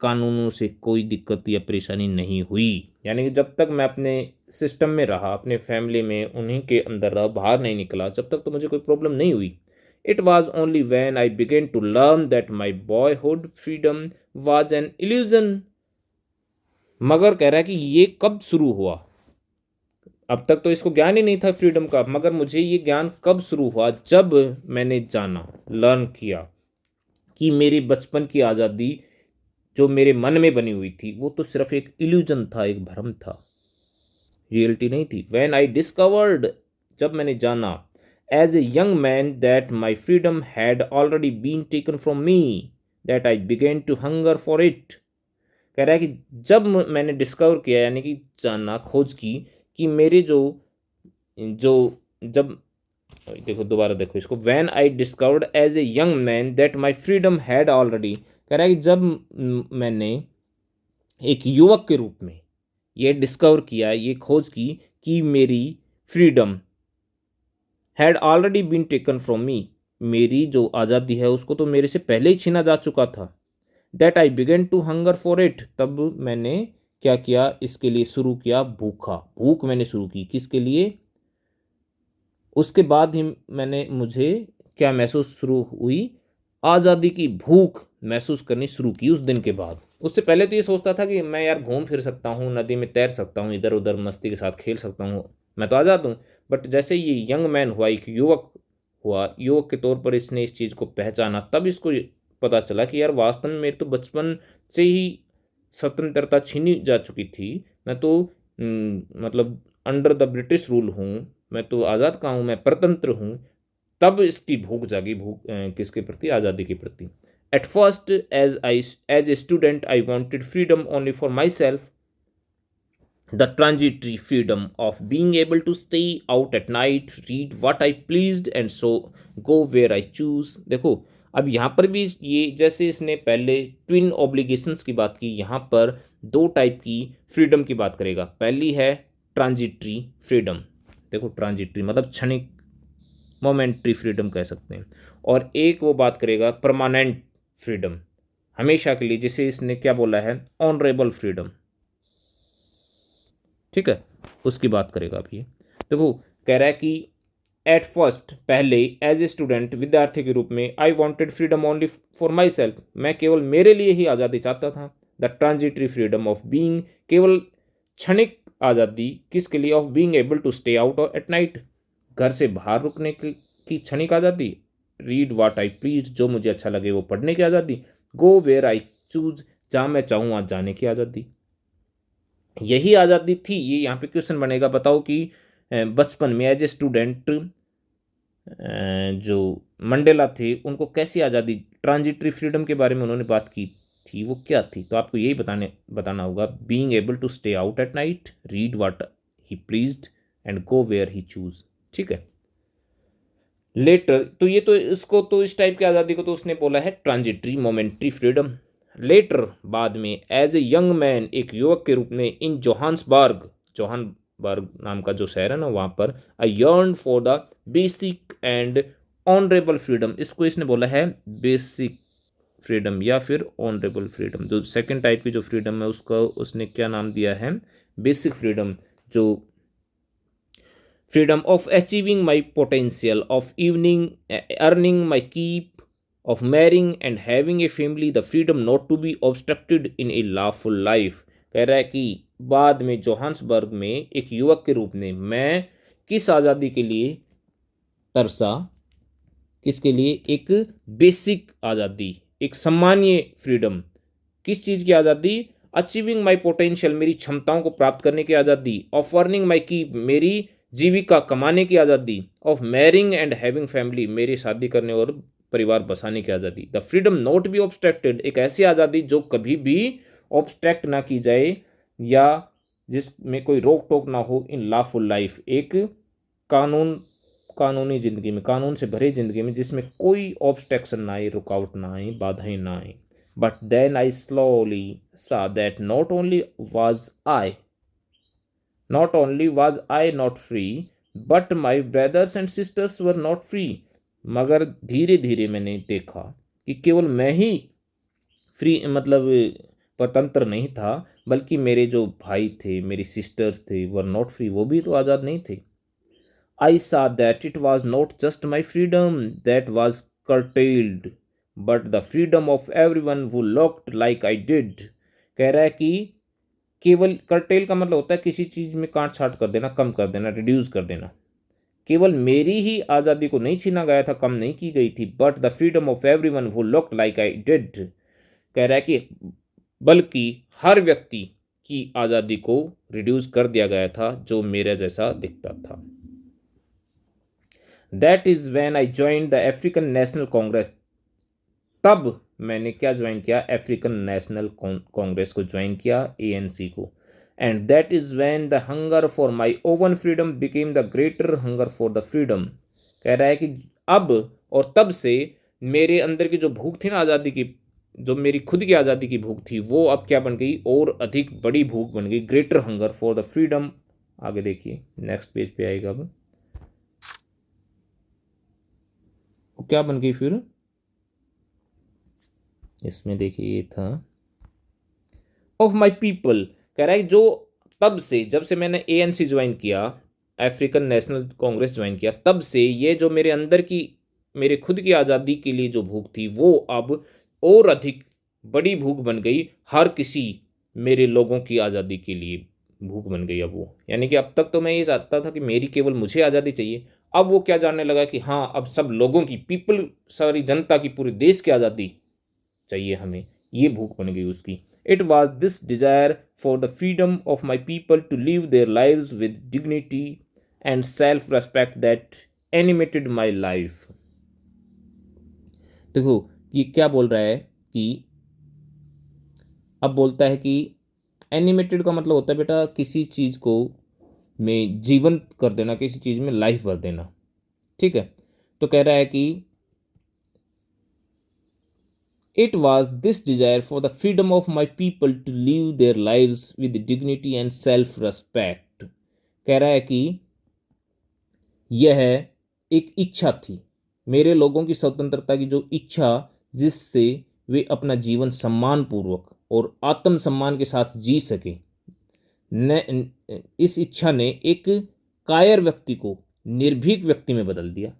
कानूनों से कोई दिक्कत या परेशानी नहीं हुई। यानी कि जब तक मैं अपने सिस्टम में रहा, अपने फैमिली में उन्हीं के अंदर रहा, बाहर नहीं निकला, जब तक तो मुझे कोई प्रॉब्लम नहीं हुई। It was only when I began to learn that my boyhood freedom was an illusion. मगर कह रहा है कि ये कब शुरू हुआ, अब तक तो इसको ज्ञान ही नहीं था फ्रीडम का, मगर मुझे ये ज्ञान कब शुरू हुआ, जब मैंने जाना, लर्न किया कि मेरी बचपन की आज़ादी जो मेरे मन में बनी हुई थी वो तो सिर्फ एक इल्यूजन था, एक भ्रम था, रियलिटी नहीं थी। व्हेन आई डिस्कवर्ड, जब मैंने जाना, as a young man that my freedom had already been taken from me, that I began to hunger for it. कह रहा है कि जब मैंने डिस्कवर किया, यानी कि जानना, खोज की कि मेरे जो जो जब देखो दोबारा देखो इसको, when I discovered as a young man that my freedom had already. कह रहा है कि जब मैंने एक युवक के रूप में ये डिस्कवर किया, ये खोज की कि मेरी freedom had already been taken from me, मेरी जो आज़ादी है उसको तो मेरे से पहले ही छीना जा चुका था। That I began to hunger for it, तब मैंने क्या किया, इसके लिए शुरू किया भूख मैंने शुरू की, किसके लिए, उसके बाद ही मुझे क्या महसूस शुरू हुई, आज़ादी की भूख महसूस करनी शुरू की उस दिन के बाद। उससे पहले तो ये सोचता था कि मैं यार घूम फिर सकता हूँ, नदी में तैर सकता हूँ, इधर उधर मस्ती के साथ खेल सकता हूँ, मैं तो आज़ाद हूँ। बट जैसे ये यंग मैन हुआ, एक युवक हुआ, युवक के तौर पर इसने इस चीज़ को पहचाना, तब इसको पता चला कि यार वास्तव में मेरे तो बचपन से ही स्वतंत्रता छीनी जा चुकी थी। मैं तो मतलब अंडर द ब्रिटिश रूल हूँ, मैं तो आज़ाद का हूँ, मैं परतंत्र हूँ। तब इसकी भूख जागी, किसके प्रति, आज़ादी के प्रति। At first as a student I wanted freedom only for myself, the transitory freedom of being able to stay out at night, read what I pleased and so go where I chose. देखो अब यहाँ पर भी ये, जैसे इसने पहले twin obligations की बात की, यहाँ पर दो टाइप की फ्रीडम की बात करेगा। पहली है ट्रांजिटरी फ्रीडम। देखो ट्रांजिटरी मतलब क्षणिक मोमेंट्री फ्रीडम कह सकते हैं। और एक वो बात करेगा परमानेंट फ्रीडम, हमेशा के लिए, जिसे इसने क्या बोला है, ऑनरेबल फ्रीडम। ठीक है, उसकी बात करेगा अभी। देखो, कह रहा है कि एट फर्स्ट, पहले, एज ए स्टूडेंट, विद्यार्थी के रूप में, I wanted freedom only for myself, मैं केवल मेरे लिए ही आज़ादी चाहता था। The transitory freedom of being, केवल क्षणिक आज़ादी, किसके लिए, of being able to stay out at night, घर से बाहर रुकने की क्षणिक आज़ादी। रीड वाट आई प्लीज, जो मुझे अच्छा लगे वो पढ़ने की आज़ादी। गो वेयर आई चूज, जहाँ मैं चाहूँ वहाँ जाने की आज़ादी। यही आज़ादी थी, ये यहाँ पे क्वेश्चन बनेगा, बताओ कि बचपन में एज ए स्टूडेंट जो मंडेला थे उनको कैसी आज़ादी, ट्रांजिटरी फ्रीडम के बारे में उन्होंने बात की थी, वो क्या थी, तो आपको यही बताना होगा। Being able to stay out at night, read what he pleased, and go where he chose. ठीक है, लेटर, तो ये तो इसको तो इस टाइप की आज़ादी को तो उसने बोला है ट्रांजिटरी मोमेंट्री फ्रीडम। लेटर, बाद में, एज ए यंग मैन, एक युवक के रूप में, इन जोहान्सबर्ग, जोहान्सबर्ग नाम का जो शहर है ना, वहाँ पर, I yearn for the basic and honourable freedom, इसको इसने बोला है बेसिक फ्रीडम या फिर ऑनरेबल फ्रीडम। जो सेकंड टाइप की जो फ्रीडम है उसका उसने क्या नाम दिया है, बेसिक फ्रीडम। जो freedom of achieving my potential, of earning my keep, of marrying and having a family, the freedom not to be obstructed in a lawful life। कह रहा है कि बाद में जोहान्सबर्ग में एक युवक के रूप में मैं किस आज़ादी के लिए तरसा, किसके लिए, एक बेसिक आज़ादी, एक सम्मानीय फ्रीडम, किस चीज़ की आज़ादी, अचीविंग माई पोटेंशियल, मेरी क्षमताओं को प्राप्त करने की आज़ादी, ऑफ अर्निंग माई की, मेरी जीविका कमाने की आज़ादी, of marrying and having family, मेरी शादी करने और परिवार बसाने की आज़ादी। The freedom not be obstructed, एक ऐसी आज़ादी जो कभी भी ऑब्स्ट्रैक्ट ना की जाए या जिसमें कोई रोक टोक ना हो, इन लॉफुल लाइफ, एक कानूनी ज़िंदगी में, कानून से भरी ज़िंदगी में, जिसमें कोई ऑब्स्ट्रक्शन ना आए, रुकावट ना आए, बाधाएं ना आए। But then I slowly saw that not only was I not free, but my brothers and sisters were not free। मगर धीरे धीरे मैंने देखा कि केवल मैं ही फ्री, मतलब स्वतंत्र नहीं था, बल्कि मेरे जो भाई थे, मेरी सिस्टर्स थे, वर नॉट फ्री, वो भी तो आज़ाद नहीं थे। I saw that it was not just my freedom that was curtailed, but the freedom of everyone who looked like I did। कह रहा है कि केवल, कर्टेल का मतलब होता है किसी चीज़ में काट छाट कर देना, कम कर देना, रिड्यूस कर देना। केवल मेरी ही आज़ादी को नहीं छीना गया था, कम नहीं की गई थी, but the freedom of everyone who looked like I did. कह रहा है कि बल्कि हर व्यक्ति की आज़ादी को रिड्यूस कर दिया गया था जो मेरे जैसा दिखता था। That is when I joined the African national Congress, तब मैंने क्या ज्वाइन किया, अफ्रीकन नेशनल कांग्रेस को ज्वाइन किया, ANC को। And that is when the hunger for my oven freedom became the greater hunger for the freedom. कह रहा है कि अब और तब से मेरे अंदर की जो भूख थी ना आज़ादी की, जो मेरी खुद की आज़ादी की भूख थी, वो अब क्या बन गई, और अधिक बड़ी भूख बन गई, greater hunger for the freedom. आगे देखिए, नेक्स्ट पेज पे आएगा, अब वो क्या बन गई फिर, इसमें देखिए ये था ऑफ माई पीपल। कह रहा है जो तब से, जब से मैंने ANC ज्वाइन किया, अफ्रीकन नेशनल कांग्रेस ज्वाइन किया, तब से ये जो मेरे अंदर की, मेरे खुद की आज़ादी के लिए जो भूख थी, वो अब और अधिक बड़ी भूख बन गई, हर किसी मेरे लोगों की आज़ादी के लिए भूख बन गई अब वो। यानी कि अब तक तो मैं ये चाहता था कि मेरी केवल मुझे आज़ादी चाहिए, अब वो क्या जानने लगा कि हाँ, अब सब लोगों की, पीपल, सारी जनता की, पूरे देश की आज़ादी चाहिए हमें, ये भूख बन गई उसकी। It was this desire for the freedom of my people to live their lives with dignity and self respect that animated my life. देखो ये क्या बोल रहा है कि, अब बोलता है कि एनिमेटेड का मतलब होता है बेटा किसी चीज़ को में जीवंत कर देना, किसी चीज़ में लाइफ भर देना। ठीक है, तो कह रहा है कि it was this desire for the freedom of my people to live their lives with dignity and self respect। कह रहा है कि यह एक इच्छा थी, मेरे लोगों की स्वतंत्रता की जो इच्छा, जिससे वे अपना जीवन सम्मानपूर्वक और आत्मसम्मान के साथ जी सके, इस इच्छा ने एक कायर व्यक्ति को निर्भीक व्यक्ति में बदल दिया।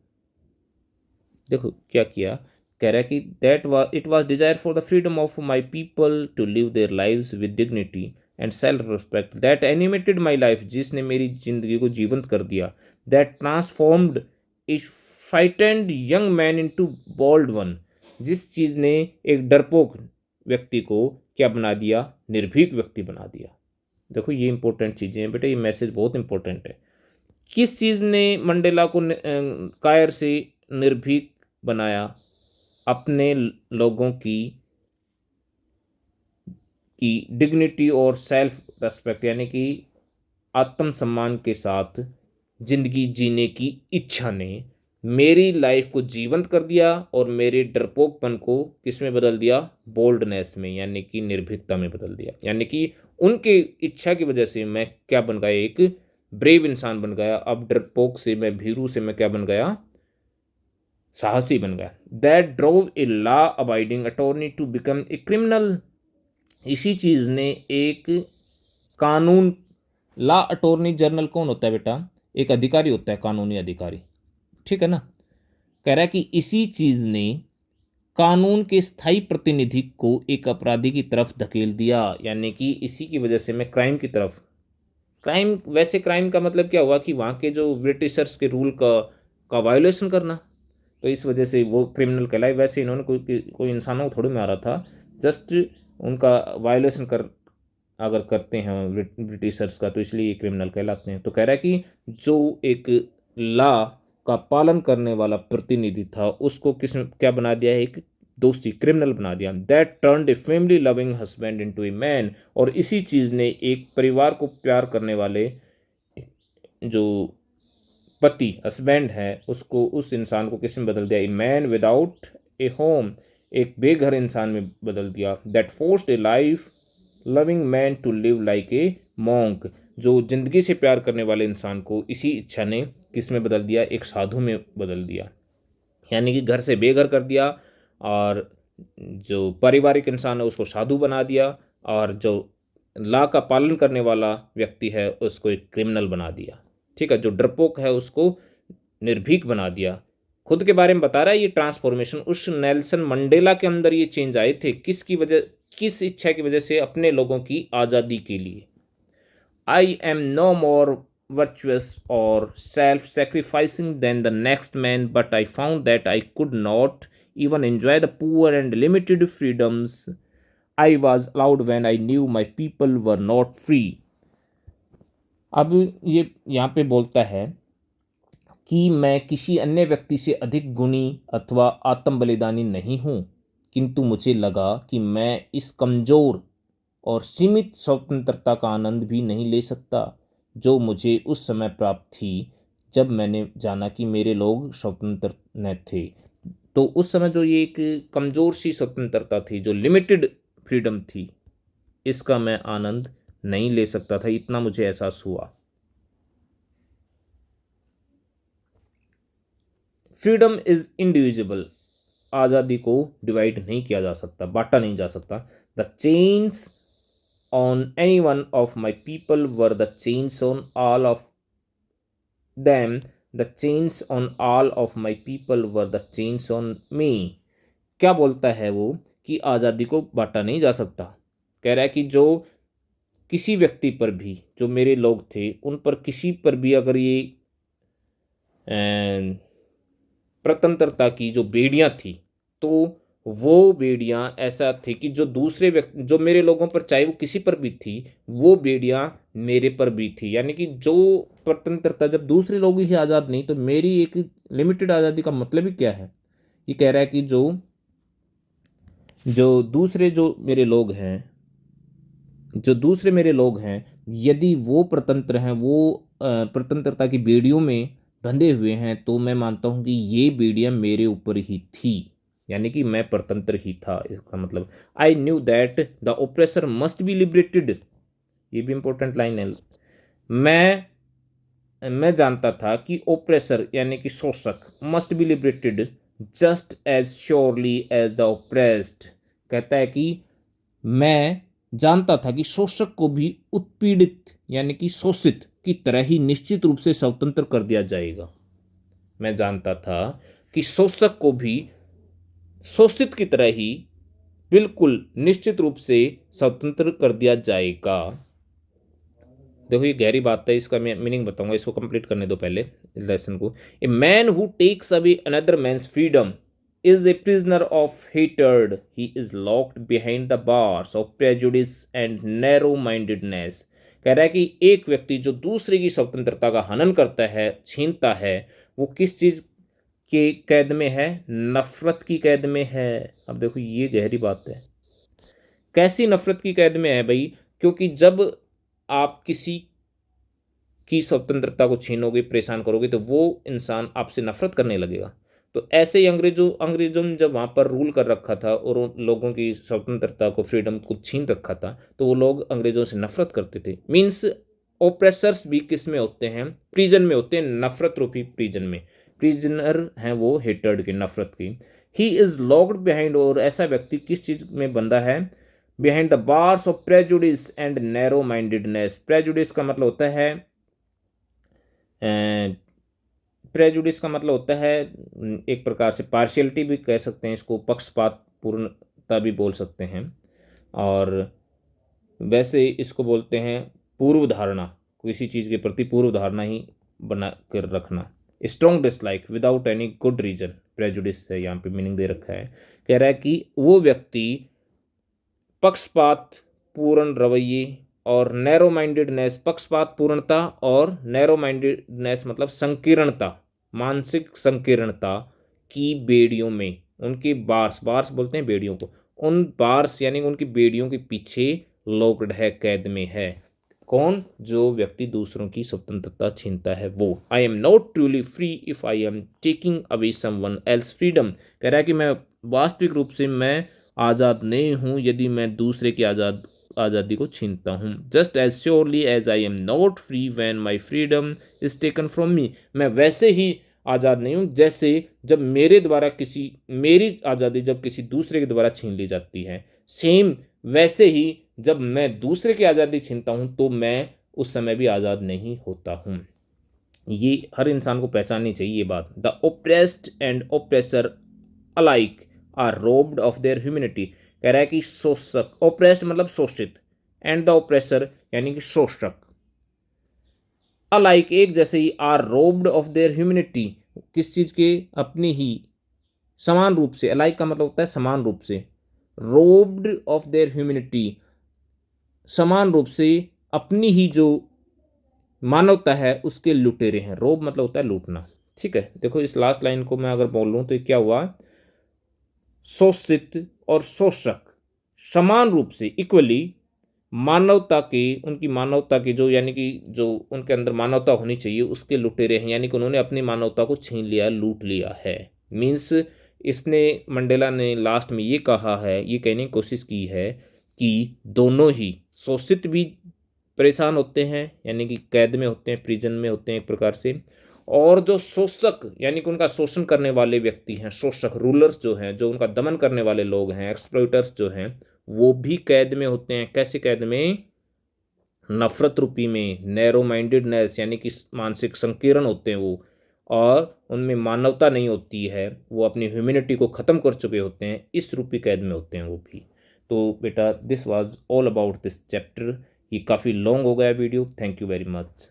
देखो क्या किया, कह रहा है कि that was it was desire for the freedom of my people to live their lives with dignity and self respect that animated my life, जिसने मेरी जिंदगी को जीवंत कर दिया, that transformed a frightened young man into bold one, जिस चीज ने एक डरपोक व्यक्ति को क्या बना दिया, निर्भीक व्यक्ति बना दिया। देखो ये इंपॉर्टेंट चीजें हैं बेटा, ये मैसेज बहुत इंपॉर्टेंट है। किस चीज ने मंडेला को कायर से निर्भीक बनाया? अपने लोगों की डिग्निटी और सेल्फ रेस्पेक्ट, यानी कि आत्मसम्मान के साथ जिंदगी जीने की इच्छा ने मेरी लाइफ को जीवंत कर दिया और मेरे डरपोकपन को किस में बदल दिया? बोल्डनेस में, यानी कि निर्भीकता में बदल दिया। यानी कि उनके इच्छा की वजह से मैं क्या बन गया? एक ब्रेव इंसान बन गया। अब डरपोक से मैं, भीरू से मैं क्या बन गया? साहसी बन गया। That drove a law abiding attorney to become a criminal, इसी चीज ने एक कानून, लॉ अटॉर्नी जनरल कौन होता है बेटा? एक अधिकारी होता है, कानूनी अधिकारी, ठीक है ना। कह रहा है कि इसी चीज ने कानून के स्थायी प्रतिनिधि को एक अपराधी की तरफ धकेल दिया, यानी कि इसी की वजह से मैं क्राइम की तरफ, क्राइम, वैसे क्राइम का मतलब क्या हुआ कि वहाँ के जो ब्रिटिशर्स के रूल का वायोलेशन करना, तो इस वजह से वो क्रिमिनल कहलाए। वैसे इन्होंने कोई इंसानों को थोड़ी मारा था, जस्ट उनका वायोलेशन कर अगर करते हैं ब्रिटिशर्स का, तो इसलिए ये क्रिमिनल कहलाते हैं। तो कह रहा है कि जो एक लॉ का पालन करने वाला प्रतिनिधि था, उसको किस क्या बना दिया है? एक दोस्ती, क्रिमिनल बना दिया। That turned a family loving husband into a man, और इसी चीज ने एक परिवार को प्यार करने वाले जो पति, हस्बैंड है, उसको, उस इंसान को किस में बदल दिया? A man without a home, एक बेघर इंसान में बदल दिया। That forced a life loving man to live like a monk, जो जिंदगी से प्यार करने वाले इंसान को इसी इच्छा ने किस में बदल दिया? एक साधु में बदल दिया, यानी कि घर से बेघर कर दिया, और जो पारिवारिक इंसान है उसको साधु बना दिया, और जो लॉ का पालन करने वाला व्यक्ति है उसको एक क्रिमिनल बना दिया। ठीक है, जो डरपोक है उसको निर्भीक बना दिया। खुद के बारे में बता रहा है ये ट्रांसफॉर्मेशन उस नेल्सन मंडेला के अंदर ये चेंज आए थे, किसकी वजह, किस इच्छा की वजह से? अपने लोगों की आज़ादी के लिए। I am no more virtuous or self-sacrificing than the next man, but I found that I could not even enjoy the poor and limited freedoms I was allowed when I knew my people were not free. अब ये यहाँ पे बोलता है कि मैं किसी अन्य व्यक्ति से अधिक गुणी अथवा आत्म बलिदानी नहीं हूँ, किंतु मुझे लगा कि मैं इस कमज़ोर और सीमित स्वतंत्रता का आनंद भी नहीं ले सकता जो मुझे उस समय प्राप्त थी जब मैंने जाना कि मेरे लोग स्वतंत्र न थे। तो उस समय जो ये एक कमज़ोर सी स्वतंत्रता थी, जो लिमिटेड फ्रीडम थी, इसका मैं आनंद नहीं ले सकता था, इतना मुझे एहसास हुआ। फ्रीडम इज इंडिविजुअल, आज़ादी को डिवाइड नहीं किया जा सकता, बांटा नहीं जा सकता। The chains on any one of my people were the chains on all of them, the chains on all of my people were the chains on me। क्या बोलता है वो कि आज़ादी को बांटा नहीं जा सकता। कह रहा है कि जो किसी व्यक्ति पर भी, जो मेरे लोग थे उन पर किसी पर भी अगर ये स्वतंत्रता की जो बेड़ियां थी, तो वो बेड़ियां ऐसा थी कि जो दूसरे व्यक्ति, जो मेरे लोगों पर, चाहे वो किसी पर भी थी, वो बेड़ियां मेरे पर भी थी। यानी कि जो स्वतंत्रता, जब दूसरे लोग ही आज़ाद नहीं, तो मेरी एक लिमिटेड आज़ादी का मतलब ही क्या है? ये कह रहा है कि जो जो दूसरे जो मेरे लोग हैं, जो दूसरे मेरे लोग हैं, यदि वो स्वतंत्र हैं, वो स्वतंत्रता की बेड़ियों में बंधे हुए हैं, तो मैं मानता हूँ कि ये बेड़ियां मेरे ऊपर ही थी, यानी कि मैं स्वतंत्र ही था। इसका मतलब I knew that the oppressor must be liberated, ये भी इंपॉर्टेंट लाइन है। मैं मैं जानता था कि ओप्रेसर यानी कि शोषक must be liberated just as surely as the oppressed. कहता है कि मैं जानता था कि शोषक को भी उत्पीड़ित यानी कि शोषित की तरह ही निश्चित रूप से स्वतंत्र कर दिया जाएगा। मैं जानता था कि शोषक को भी शोषित की तरह ही बिल्कुल निश्चित रूप से स्वतंत्र कर दिया जाएगा। देखो ये गहरी बात है, इसका मैं मीनिंग बताऊंगा, इसको कंप्लीट करने दो पहले इस लेसन को। A man who takes away another man's freedom is a prisoner of hatred, he is locked behind the bars of prejudice and narrow mindedness. कह रहा है कि एक व्यक्ति जो दूसरे की स्वतंत्रता का हनन करता है, छीनता है, वो किस चीज के कैद में है? नफरत की कैद में है। अब देखो ये गहरी बात है, कैसी नफरत की कैद में है भाई? क्योंकि जब आप किसी की स्वतंत्रता को छीनोगे, परेशान करोगे, तो वो इंसान आपसे नफरत करने लगेगा। तो ऐसे ही अंग्रेजों ने जब वहाँ पर रूल कर रखा था और उन लोगों की स्वतंत्रता को, फ्रीडम को छीन रखा था, तो वो लोग अंग्रेजों से नफरत करते थे। मीन्स ओप्रेसर्स भी किस में होते हैं? प्रिजन में होते हैं, नफरत रूपी प्रिजन में। प्रिजनर हैं वो हेटर्ड के, नफरत की। ही इज लॉक्ड बिहाइंड, और ऐसा व्यक्ति किस चीज में बंधा है? Behind the bars of prejudice and narrow mindedness. Prejudice का मतलब होता है प्रेजुडिस का मतलब होता है एक प्रकार से पार्शियलिटी भी कह सकते हैं इसको, पक्षपात पूर्णता भी बोल सकते हैं। और वैसे इसको बोलते हैं पूर्व धारणा, किसी चीज़ के प्रति पूर्व धारणा ही बना कर रखना। Strong dislike without any good reason, prejudice है यहाँ पे मीनिंग दे रखा है। कह रहा है कि वो व्यक्ति पक्षपात पूर्ण रवैये और नैरो माइंडेडनेस, पक्षपात पूर्णता और नैरो माइंडेडनेस मतलब संकीर्णता, मानसिक संकीर्णता की बेड़ियों में, उनकी बार्स, बार्स बोलते हैं बेड़ियों को, उन बार्स यानी उनकी बेड़ियों के पीछे लॉक्ड है, कैद में है। कौन? जो व्यक्ति दूसरों की स्वतंत्रता छीनता है वो। आई am not truly free if I am taking away someone else freedom. कह रहा है कि मैं वास्तविक रूप से मैं आज़ाद नहीं हूँ यदि मैं दूसरे की आज़ादी को छीनता हूँ। Just as surely as I am not free when my freedom is taken from me. मैं वैसे ही आज़ाद नहीं हूँ जैसे जब मेरे द्वारा मेरी आज़ादी जब किसी दूसरे के द्वारा छीन ली जाती है। सेम वैसे ही जब मैं दूसरे की आज़ादी छीनता हूँ तो मैं उस समय भी आज़ाद नहीं होता हूँ। ये हर इंसान को पहचाननी चाहिए ये बात। The oppressed and oppressor alike are robbed of their humanity. कह रहा है कि शोषक, ओप्रेस्ड मतलब शोषित, एंड द ओप्रेसर यानी कि शोषक, अलाइक एक जैसे ही, are robbed of their humanity किस चीज़ के? अपनी ही, समान रूप से। अलाइक का मतलब होता है समान रूप से, रोब्ड ऑफ देयर ह्यूमैनिटी समान रूप से अपनी ही जो मानवता है उसके लुटेरे हैं। रोब मतलब होता है लूटना। ठीक है, देखो इस लास्ट लाइन को मैं अगर बोल लूँ तो ये क्या हुआ? शोषित और शोषक समान रूप से, इक्वली, मानवता के, उनकी मानवता की जो यानी कि जो उनके अंदर मानवता होनी चाहिए उसके लुटेरे हैं, यानी कि उन्होंने अपनी मानवता को छीन लिया, लूट लिया है। मीन्स इसने, मंडेला ने लास्ट में ये कहा है, ये कहने की कोशिश की है कि दोनों ही, शोषित भी परेशान होते हैं यानी कि कैद में होते हैं, प्रिजन में होते हैं एक प्रकार से, और जो शोषक यानी कि उनका शोषण करने वाले व्यक्ति हैं, शोषक रूलर्स जो हैं, जो उनका दमन करने वाले लोग हैं, एक्सप्लॉइटर्स जो हैं, वो भी कैद में होते हैं। कैसे कैद में? नफरत रूपी में, नैरो माइंडेडनेस यानी कि मानसिक संकीर्ण होते हैं वो, और उनमें मानवता नहीं होती है, वो अपनी ह्यूमैनिटी को ख़त्म कर चुके होते हैं, इस रूपी कैद में होते हैं वो भी। तो बेटा this was all about this chapter. ये काफ़ी लॉन्ग हो गया video. Thank you very much.